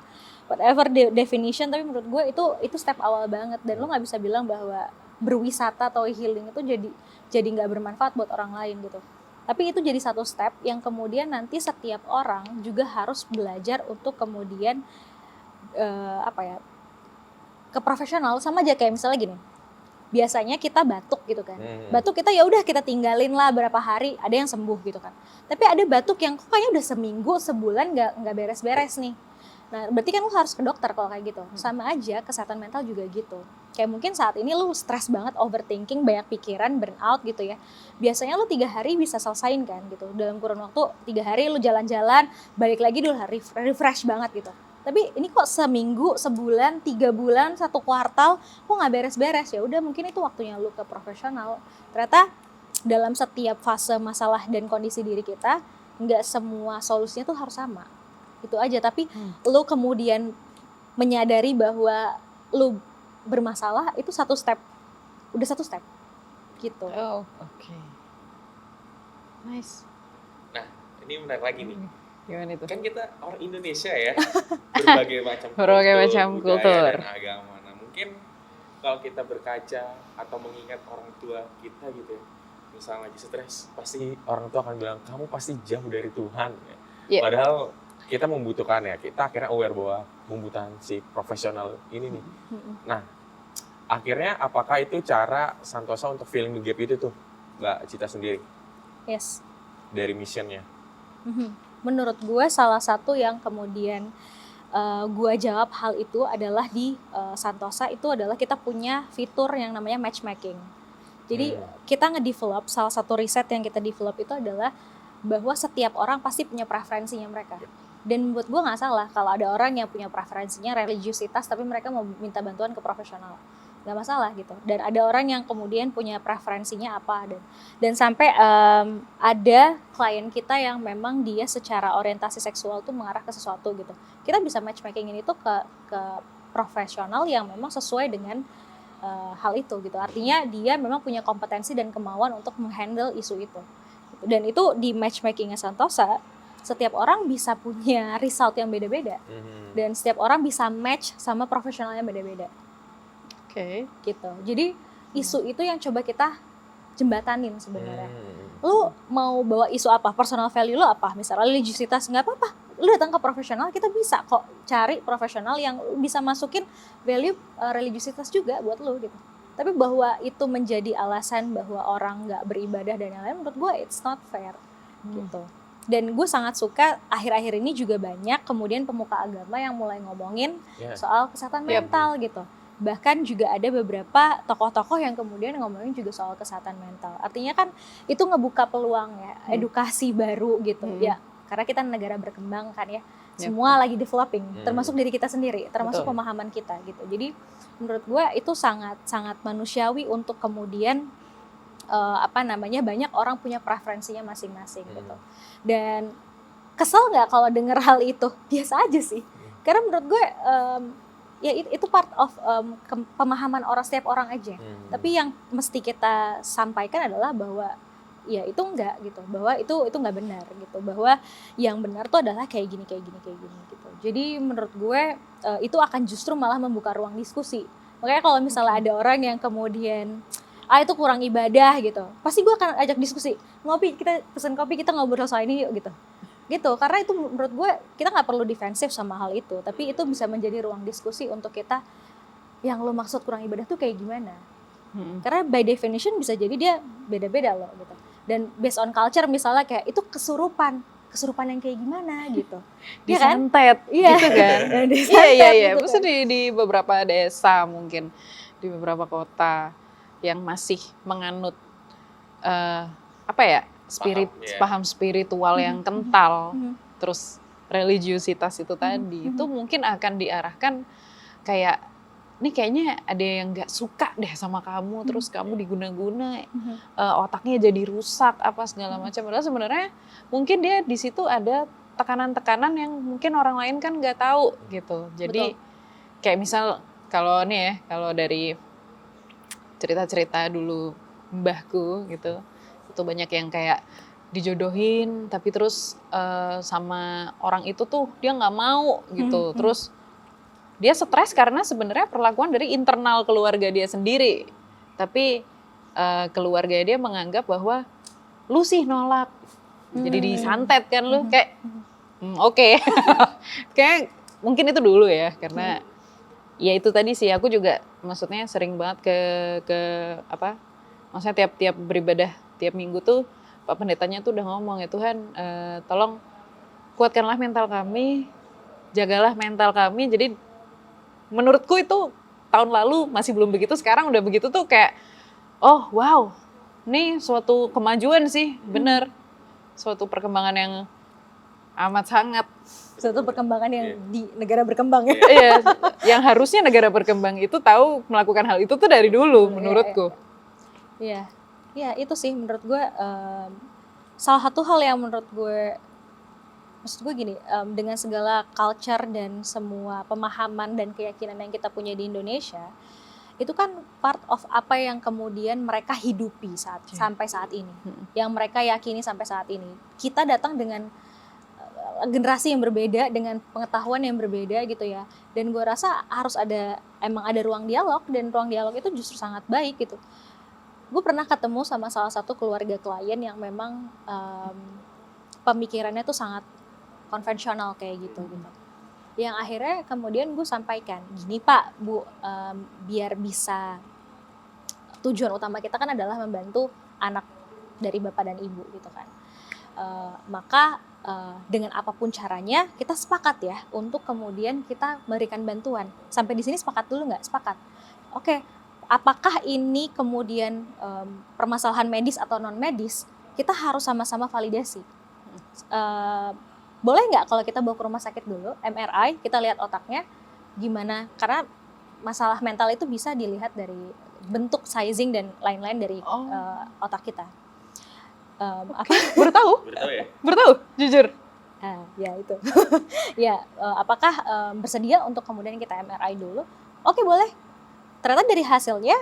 whatever definition. Tapi menurut gue itu step awal banget. Dan lo nggak bisa bilang bahwa berwisata atau healing itu jadi nggak bermanfaat buat orang lain gitu. Tapi itu jadi satu step yang kemudian nanti setiap orang juga harus belajar untuk kemudian ke profesional. Sama aja kayak misalnya gini, biasanya kita batuk gitu kan, batuk kita ya udah kita tinggalin lah berapa hari, ada yang sembuh gitu kan. Tapi ada batuk yang kayaknya udah seminggu sebulan nggak beres-beres nih. Nah berarti kan lu harus ke dokter kalau kayak gitu. Sama aja kesehatan mental juga gitu. Kayak mungkin saat ini lu stres banget, overthinking, banyak pikiran, burnout gitu ya. Biasanya lu 3 hari bisa selesain kan gitu. Dalam kurun waktu 3 hari lu jalan-jalan, balik lagi dulu refresh banget gitu. Tapi ini kok seminggu, sebulan, 3 bulan, 1 kuartal kok nggak beres-beres. Ya udah mungkin itu waktunya lu ke profesional. Ternyata dalam setiap fase masalah dan kondisi diri kita, nggak semua solusinya tuh harus sama. Itu aja. Tapi lu kemudian menyadari bahwa lu bermasalah itu satu step. Udah satu step gitu. Oh, oke. Nice. Nah, ini menarik lagi nih. Gimana itu? Kan kita orang Indonesia ya, berbagai macam kultur budaya dan agama. Nah, mungkin kalau kita berkaca atau mengingat orang tua kita gitu ya, misalnya lagi stres, pasti orang tua akan bilang, kamu pasti jauh dari Tuhan ya. Yeah. Padahal kita membutuhkan ya, kita akhirnya aware bahwa membutuhkan si profesional ini nih. Nah, akhirnya apakah itu cara Santosa untuk filling the gap itu tuh, Mbak Cita sendiri? Yes. Dari missionnya? Menurut gue salah satu yang kemudian gue jawab hal itu adalah di Santosa itu adalah kita punya fitur yang namanya matchmaking. Jadi kita nge-develop, salah satu riset yang kita develop itu adalah bahwa setiap orang pasti punya preferensinya mereka. Dan buat gue gak salah kalau ada orang yang punya preferensinya religiusitas tapi mereka mau minta bantuan ke profesional. Gak masalah gitu. Dan ada orang yang kemudian punya preferensinya apa. Dan sampai ada klien kita yang memang dia secara orientasi seksual tuh mengarah ke sesuatu gitu. Kita bisa matchmakingin itu ke profesional yang memang sesuai dengan hal itu gitu. Artinya dia memang punya kompetensi dan kemauan untuk menghandle isu itu. Dan itu di matchmakingnya Santosa, setiap orang bisa punya result yang beda-beda. Dan setiap orang bisa match sama profesional yang beda-beda. Oke. Gitu. Jadi isu itu yang coba kita jembatanin sebenarnya. Lu mau bawa isu apa? Personal value lu apa? Misalnya religiusitas, nggak apa-apa. Lu datang ke profesional, kita bisa kok cari profesional yang bisa masukin value religiusitas juga buat lu gitu. Tapi bahwa itu menjadi alasan bahwa orang nggak beribadah dan lain-lain, menurut gue it's not fair gitu. Dan gue sangat suka akhir-akhir ini juga banyak kemudian pemuka agama yang mulai ngomongin soal kesehatan mental gitu. Bahkan juga ada beberapa tokoh-tokoh yang kemudian ngomongin juga soal kesehatan mental. Artinya kan itu ngebuka peluang ya, edukasi baru gitu. Ya, karena kita negara berkembang kan ya. Semua lagi developing, termasuk diri kita sendiri, termasuk pemahaman kita gitu. Jadi menurut gue itu sangat manusiawi untuk kemudian banyak orang punya preferensinya masing-masing gitu. Dan kesel nggak kalau denger hal itu? Biasa aja sih. Karena menurut gue ya itu part of pemahaman setiap orang aja. Tapi yang mesti kita sampaikan adalah bahwa ya itu enggak gitu, bahwa itu enggak benar gitu, bahwa yang benar tuh adalah kayak gini gitu. Jadi menurut gue itu akan justru malah membuka ruang diskusi. Makanya kalau misalnya ada orang yang kemudian itu kurang ibadah gitu, pasti gue akan ajak diskusi, ngopi, kita pesen kopi, kita ngobrol soal ini yuk gitu. Karena itu menurut gue kita nggak perlu defensif sama hal itu, tapi itu bisa menjadi ruang diskusi untuk kita, yang lo maksud kurang ibadah tuh kayak gimana. Karena by definition bisa jadi dia beda-beda loh gitu. Dan based on culture misalnya kayak itu kesurupan yang kayak gimana gitu. Disantet ya kan? gitu kan. Iya. Gitu Maksudnya di beberapa desa mungkin, di beberapa kota yang masih menganut paham spiritual yang kental, terus religiusitas itu tadi, itu mungkin akan diarahkan kayak, nih kayaknya ada yang nggak suka deh sama kamu, terus kamu diguna-guna, otaknya jadi rusak apa segala macam. Padahal sebenarnya mungkin dia di situ ada tekanan-tekanan yang mungkin orang lain kan nggak tahu gitu. Jadi kayak misal kalau dari cerita-cerita dulu mbahku gitu, itu banyak yang kayak dijodohin tapi terus sama orang itu tuh dia nggak mau gitu. Terus dia stres karena sebenarnya perlakuan dari internal keluarga dia sendiri, tapi keluarga dia menganggap bahwa lu sih nolak, jadi disantet kan lu, kayak oke. Kayak mungkin itu dulu ya, karena ya itu tadi sih, aku juga maksudnya sering banget maksudnya tiap beribadah tiap minggu tuh Pak Pendetanya tuh udah ngomong, ya Tuhan tolong kuatkanlah mental kami, jagalah mental kami. Jadi menurutku itu tahun lalu masih belum begitu, sekarang udah begitu tuh kayak, oh wow, ini suatu kemajuan sih, bener. Suatu perkembangan yang amat sangat. Suatu perkembangan yang di negara berkembang ya. Iya, yang harusnya negara berkembang itu tahu melakukan hal itu tuh dari dulu menurutku. Iya, itu sih menurut gue salah satu hal yang menurut gue, maksud gue gini, dengan segala culture dan semua pemahaman dan keyakinan yang kita punya di Indonesia, itu kan part of apa yang kemudian mereka hidupi sampai saat ini, yang mereka yakini sampai saat ini. Kita datang dengan generasi yang berbeda, dengan pengetahuan yang berbeda gitu ya. Dan gue rasa harus emang ada ruang dialog, dan ruang dialog itu justru sangat baik gitu. Gue pernah ketemu sama salah satu keluarga klien yang memang pemikirannya tuh sangat konvensional kayak gitu. Yang akhirnya kemudian gue sampaikan, gini Pak, Bu, biar bisa, tujuan utama kita kan adalah membantu anak dari bapak dan ibu gitu kan. Maka dengan apapun caranya kita sepakat ya untuk kemudian kita memberikan bantuan. Sampai di sini sepakat dulu nggak? Sepakat. Oke, apakah ini kemudian permasalahan medis atau non medis? Kita harus sama-sama validasi. Boleh nggak kalau kita bawa ke rumah sakit dulu, MRI, kita lihat otaknya gimana? Karena masalah mental itu bisa dilihat dari bentuk sizing dan lain-lain dari otak kita. Baru tahu jujur. Ya itu. Apakah bersedia untuk kemudian kita MRI dulu? Oke, boleh. Ternyata dari hasilnya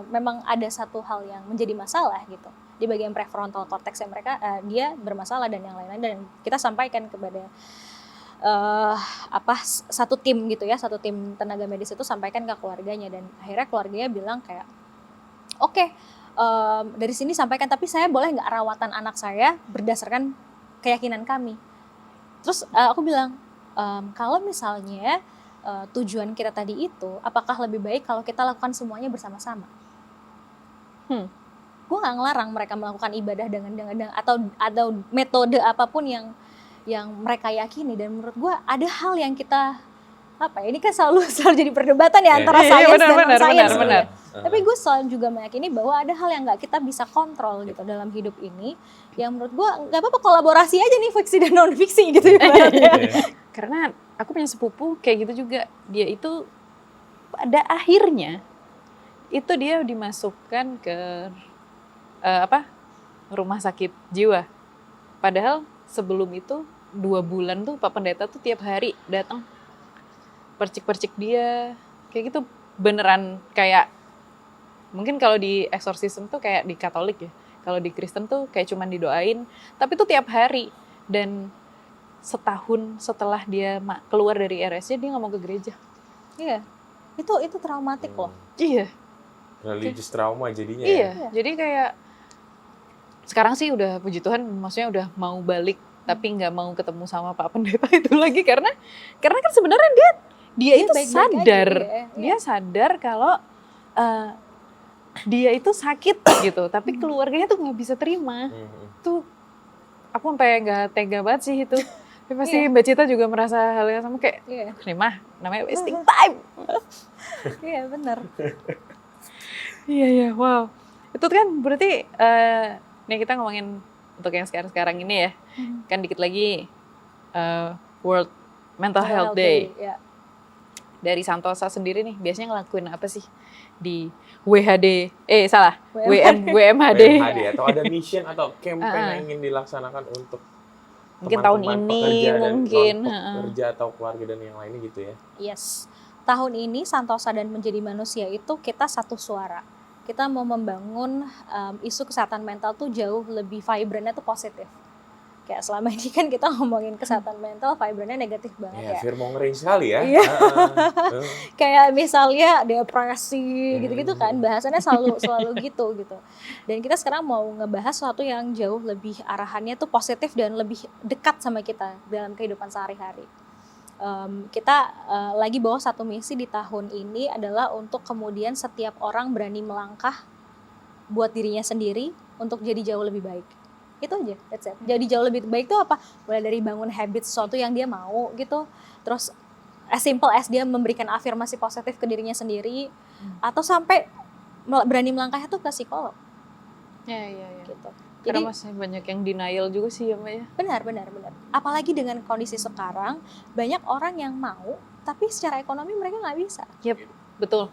memang ada satu hal yang menjadi masalah gitu di bagian prefrontal cortex yang mereka dia bermasalah dan yang lain-lain, dan kita sampaikan kepada satu tim gitu ya, satu tim tenaga medis itu sampaikan ke keluarganya, dan akhirnya keluarganya bilang kayak oke, dari sini sampaikan, tapi saya boleh nggak rawatan anak saya berdasarkan keyakinan kami. Terus aku bilang kalau misalnya tujuan kita tadi itu, apakah lebih baik kalau kita lakukan semuanya bersama-sama? gue nggak ngelarang mereka melakukan ibadah dengan atau metode apapun yang mereka yakini, dan menurut gue ada hal yang kita ini kan selalu jadi perdebatan ya antara sains dan non sains. benar. Tapi gue selalu juga meyakini bahwa ada hal yang nggak kita bisa kontrol gitu dalam hidup ini, yang menurut gue nggak apa-apa kolaborasi aja nih fiksi dan non fiksi gitu ya. Karena aku punya sepupu kayak gitu juga, dia itu pada akhirnya itu dia dimasukkan ke rumah sakit jiwa. Padahal sebelum itu 2 bulan tuh Pak Pendeta tuh tiap hari datang percik-percik dia, kayak gitu beneran kayak mungkin kalau di eksorsisme tuh kayak di Katolik ya, kalau di Kristen tuh kayak cuman didoain, tapi tuh tiap hari. Dan setahun setelah dia keluar dari RSJ dia nggak mau ke gereja. Iya, itu traumatik loh. Iya. Religious trauma jadinya. Iya, jadi kayak sekarang sih udah puji Tuhan, maksudnya udah mau balik, tapi nggak mau ketemu sama Pak Pendeta itu lagi karena kan sebenarnya dia itu sadar, dia sadar kalau dia itu sakit gitu, tapi keluarganya tuh nggak bisa terima. Tuh aku sampai nggak tega banget sih itu. Tapi pasti Mbak Cita juga merasa hal yang sama kayak, ini mah namanya wasting time. Iya benar. Iya, wow. Itu kan berarti, nih kita ngomongin untuk yang sekarang ini ya, kan dikit lagi World Mental Health Day. Ya. Dari Santosa sendiri nih, biasanya ngelakuin apa sih di WMHD? Atau ada mission atau campaign yang ingin dilaksanakan untuk mungkin tahun ini, mungkin pekerja atau keluarga dan yang lainnya gitu ya? Yes. Tahun ini Santosa dan Menjadi Manusia itu kita satu suara. Kita mau membangun isu kesehatan mental tuh jauh lebih vibrannya tuh positif. Kayak selama ini kan kita ngomongin kesehatan mental, vibrannya negatif banget ya. Fear-mongering sekali ya. Iya. Kayak misalnya depresi gitu-gitu kan, bahasannya selalu gitu. Dan kita sekarang mau ngebahas sesuatu yang jauh lebih arahannya tuh positif dan lebih dekat sama kita dalam kehidupan sehari-hari. Kita lagi bawa satu misi di tahun ini adalah untuk kemudian setiap orang berani melangkah buat dirinya sendiri untuk jadi jauh lebih baik. Itu aja, that's it. Jadi jauh lebih baik itu apa? Mulai dari bangun habit sesuatu yang dia mau gitu, terus as simple as dia memberikan afirmasi positif ke dirinya sendiri, atau sampai berani melangkahnya tuh ke psikolog. Iya. Gitu. Karena Jadi masih banyak yang denial juga sih ya Mbak ya. benar. Apalagi dengan kondisi sekarang, banyak orang yang mau, tapi secara ekonomi mereka nggak bisa. Yep, betul.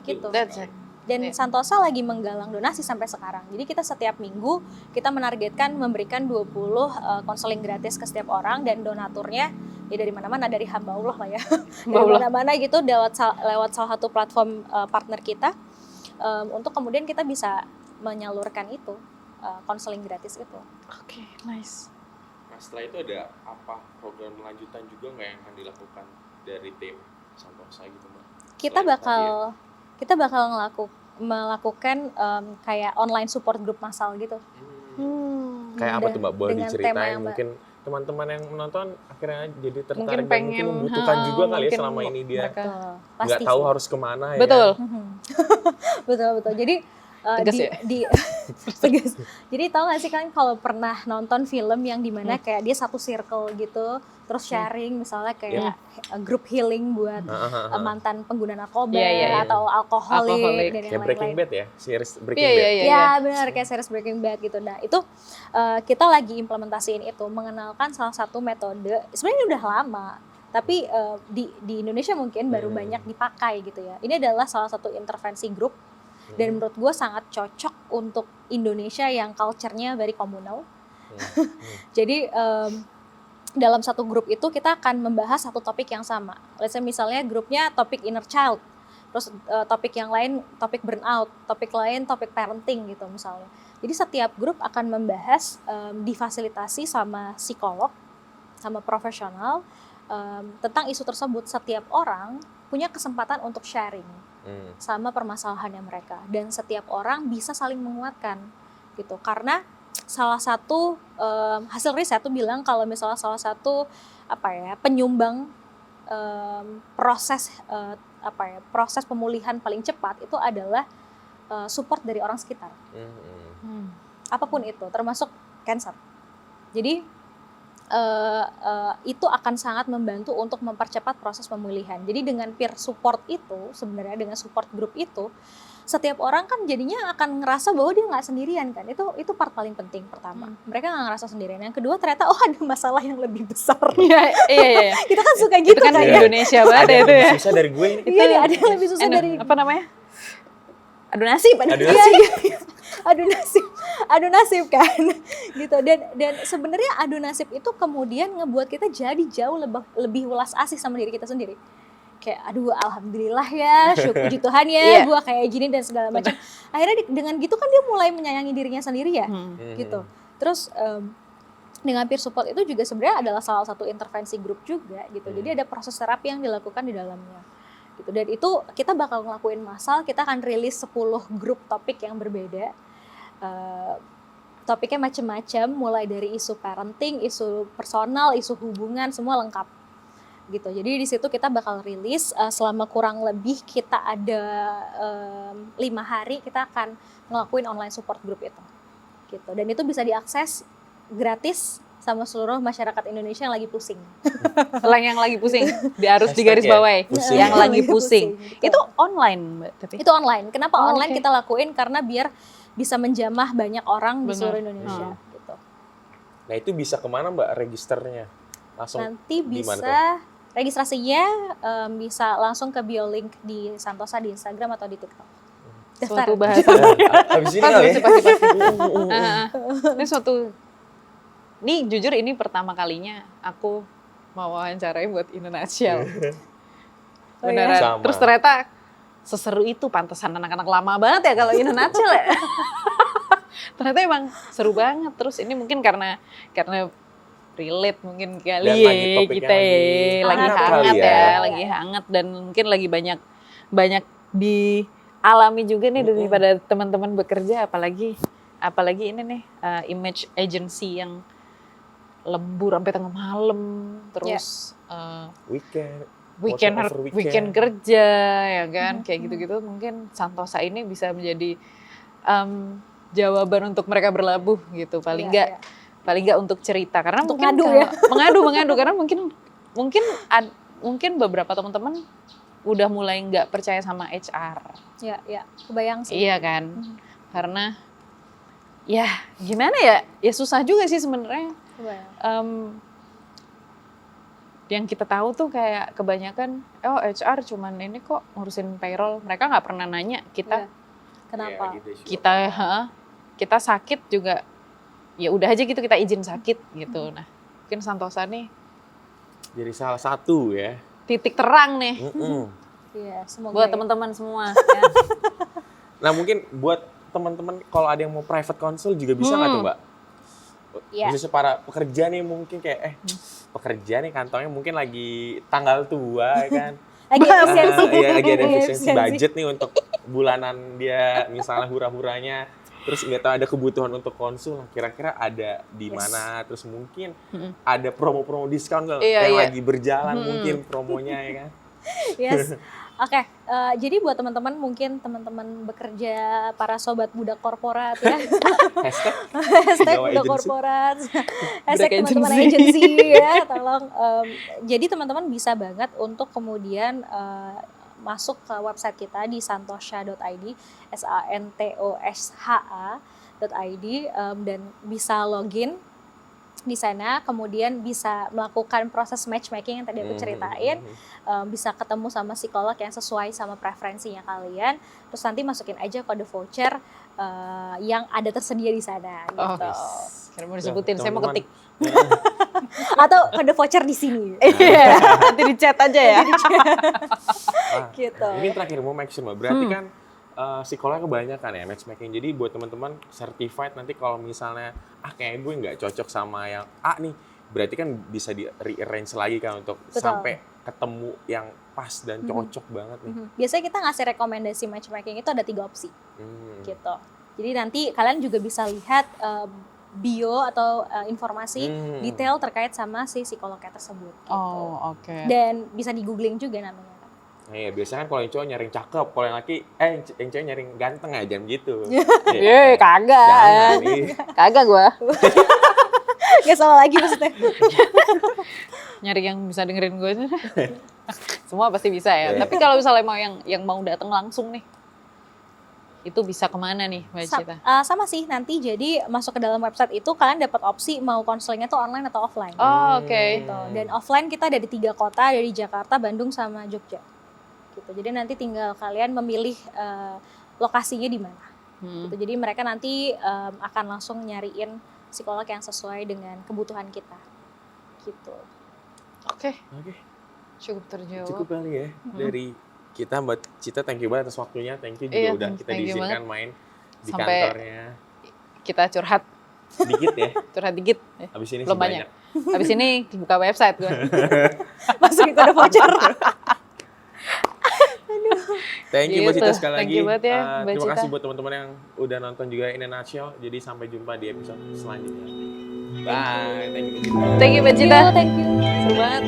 Gitu. That's it. Dan Santosa lagi menggalang donasi sampai sekarang. Jadi kita setiap minggu kita menargetkan memberikan 20 konseling gratis ke setiap orang, dan donaturnya ya dari mana-mana, dari hamba Allah lah ya. Dari mana-mana gitu lewat salah satu platform partner kita, untuk kemudian kita bisa menyalurkan itu konseling gratis itu. Oke, nice. Nah setelah itu ada apa program lanjutan juga nggak yang akan dilakukan dari tim Santosa gitu Mbak? Kita bakal melakukan kayak online support group massal gitu. Kayak apa tuh Mbak? Boleh Dengan diceritain tema yang mungkin teman-teman yang menonton akhirnya jadi tertarik Mungkin dan pengen, mungkin membutuhkan juga kali ya mungkin selama ini dia Pasti nggak tahu sih. harus kemana ya. Betul. Betul. Jadi Tegas ya? tegas. Jadi tahu nggak sih kan kalau pernah nonton film yang dimana kayak dia satu circle gitu, terus sharing misalnya kayak grup healing buat mantan pengguna narkoba atau alkoholik dan yang Kayak Breaking lain-lain. Bad ya, series Breaking Bad. Iya benar, kayak series Breaking Bad gitu. Nah itu kita lagi implementasiin itu, mengenalkan salah satu metode. Sebenarnya ini udah lama, tapi di Indonesia mungkin baru banyak dipakai gitu ya. Ini adalah salah satu intervensi grup. Dan menurut gue sangat cocok untuk Indonesia yang culture-nya very komunal. Jadi dalam satu grup itu kita akan membahas satu topik yang sama. Let's say misalnya grupnya topik inner child, terus topik yang lain topik burnout, topik lain topik parenting gitu misalnya. Jadi setiap grup akan membahas difasilitasi sama psikolog, sama profesional tentang isu tersebut. Setiap orang punya kesempatan untuk sharing sama permasalahannya mereka, dan setiap orang bisa saling menguatkan gitu. Karena salah satu hasil riset tuh bilang kalau misalnya salah satu penyumbang proses pemulihan paling cepat itu adalah support dari orang sekitar. Hmm. Apapun itu, termasuk cancer. Jadi itu akan sangat membantu untuk mempercepat proses pemulihan. Jadi dengan peer support itu, sebenarnya dengan support group itu, setiap orang kan jadinya akan ngerasa bahwa dia nggak sendirian kan. Itu part paling penting pertama. Mereka nggak ngerasa sendirian. Yang kedua ternyata ada masalah yang lebih besar. Iya. Kita kan suka gitu Itu kan kan Iya. ya. Indonesia banget Ada ya yang itu ya. lebih susah dari gue ini. Iya, ada yang lebih susah dari Apa namanya? Adu nasib. Adu Iya. Adu nasib kan gitu. Dan sebenarnya adu nasib itu kemudian ngebuat kita jadi jauh lebih welas asih sama diri kita sendiri. Kayak aduh alhamdulillah ya, puji Tuhan ya, Iya. gue kayak gini dan segala macam. Akhirnya dengan gitu kan dia mulai menyayangi dirinya sendiri ya, gitu. Terus dengan peer support itu juga sebenarnya adalah salah satu intervensi grup juga gitu. Jadi ada proses terapi yang dilakukan di dalamnya. Gitu. Dan itu kita bakal ngelakuin massal, kita akan rilis 10 grup topik yang berbeda. Topiknya macam-macam, mulai dari isu parenting, isu personal, isu hubungan, semua lengkap gitu. Jadi di situ kita bakal rilis selama kurang lebih kita ada 5 hari kita akan ngelakuin online support group itu gitu. Dan itu bisa diakses gratis sama seluruh masyarakat Indonesia yang lagi pusing. Yang lagi pusing, harus di Hashtag garis ya, bawah pusing. yang lagi pusing. Gitu. Itu online Mbak, tapi Itu online. Kenapa Oh, online oke. kita lakuin? Karena biar bisa menjamah banyak orang di Benar. seluruh Indonesia gitu. Nah itu bisa kemana Mbak registernya? Langsung Nanti di mana bisa registrasinya bisa langsung ke biolink di Santosa di Instagram atau di TikTok. suatu Daftar. bahasa. Habis ini Pasti, kali ya? pasti. Ini ini jujur ini pertama kalinya aku mau wawancarai buat Indonesia. Oh, Beneran. ya? Sama. Terus ternyata seseru itu, pantesan anak-anak lama banget ya kalau Indonesia ya. Ternyata emang seru banget. Terus ini mungkin karena relate mungkin kali Dan ya lagi topiknya kita lagi hangat hangat kali ya, ya. lagi hangat dan mungkin lagi banyak dialami juga nih daripada teman-teman bekerja, apalagi ini nih image agency yang lembur sampai tengah malam, terus Weekend weekend kerja ya kan, kayak gitu-gitu. Mungkin Santosa ini bisa menjadi jawaban untuk mereka berlabuh gitu, paling Iya, nggak untuk cerita, karena Untuk mungkin ngadu kalau- ya. mengadu karena mungkin beberapa teman-teman udah mulai nggak percaya sama HR. Ya, kebayang sih. Iya kan, karena ya gimana ya susah juga sih sebenarnya. Kebayang. Yang kita tahu tuh kayak kebanyakan HR cuman ini kok ngurusin payroll, mereka nggak pernah nanya kita. Iya. Kenapa? Kita sakit juga ya udah aja gitu, kita izin sakit gitu. Nah mungkin Santosa nih Jadi salah satu ya. titik terang nih Iya, semoga buat ya. teman-teman semua ya. Nah mungkin buat teman-teman kalau ada yang mau private consult juga bisa nggak tuh Mbak? Iya. Khususnya para pekerja nih mungkin kayak pekerja nih kantongnya mungkin lagi tanggal tua ya kan. Lagi efisiensi. Iya lagi ada Lagi efisiensi budget nih untuk bulanan dia misalnya hura-huranya. Terus nggak tahu ada kebutuhan untuk konsul, kira-kira ada di mana? Terus mungkin ada promo-promo diskon nggak yang lagi berjalan mungkin promonya ya kan? Yes. Oke, jadi buat teman-teman mungkin teman-teman bekerja, para sobat budak korporat ya. Hashtag Jawa budak agency. korporat. Hashtag Budak teman-teman agency. agency ya, tolong. Jadi teman-teman bisa banget untuk kemudian masuk ke website kita di santosha.id, santosha.id, dan bisa login di sana, kemudian bisa melakukan proses matchmaking yang tadi aku ceritain, bisa ketemu sama psikolog yang sesuai sama preferensinya kalian, terus nanti masukin aja kode voucher yang ada tersedia di sana gitu. Karena mau disebutin, saya mau ketik. Atau kode voucher di sini. Iya, nanti di chat aja ya. Gitu. Ini terakhir mau make sure Mbak, berarti kan psikolognya kebanyakan ya matchmaking. Jadi buat teman-teman certified nanti kalau misalnya kayak gue nggak cocok sama yang A nih, berarti kan bisa di rearrange lagi kan untuk Betul. sampai ketemu yang pas dan cocok banget nih. Biasanya kita ngasih rekomendasi matchmaking itu ada 3 opsi gitu. Jadi nanti kalian juga bisa lihat bio atau informasi detail terkait sama si psikolognya tersebut gitu. Oh, oke. Dan bisa di googling juga namanya. Iya, biasanya kan kalau yang cowok nyari yang cakep, kalau yang laki, yang cewek nyari yang ganteng aja, jangan gitu. Kagak. Jangan, iya. Kagak gua. Gak salah lagi maksudnya. Nyari yang bisa dengerin gue. Semua pasti bisa ya. Iya. Tapi kalau misalnya mau yang mau datang langsung nih, itu bisa kemana nih Mbak Cita? Sama sih, nanti jadi masuk ke dalam website itu kalian dapat opsi mau konselingnya tuh online atau offline. Oh, oke. Gitu. Dan offline kita ada di 3 kota, dari Jakarta, Bandung, sama Jogja. Gitu. Jadi nanti tinggal kalian memilih lokasinya di mana. Gitu. Jadi mereka nanti akan langsung nyariin psikolog yang sesuai dengan kebutuhan kita. Gitu. Oke, Oke, cukup terjawab. cukup kali ya dari kita. Mbak Cita, thank you banget atas waktunya. Thank you juga Iya, udah kita thank you diizinkan main di Sampai kantornya. Kita curhat Dikit ya, dikit. abis ini Belum sih banyak. Habis ini buka website gue. Masukin kode voucher. Thank you Mbak Gitu. Cita sekali Thank lagi. you banget ya, Mbak Terima Cita. kasih buat teman-teman yang udah nonton juga In a Nutshell. Jadi sampai jumpa di episode selanjutnya. Bye. Thank you Mbak Cita. Thank you Mbak Cita. Thank you. Seru banget.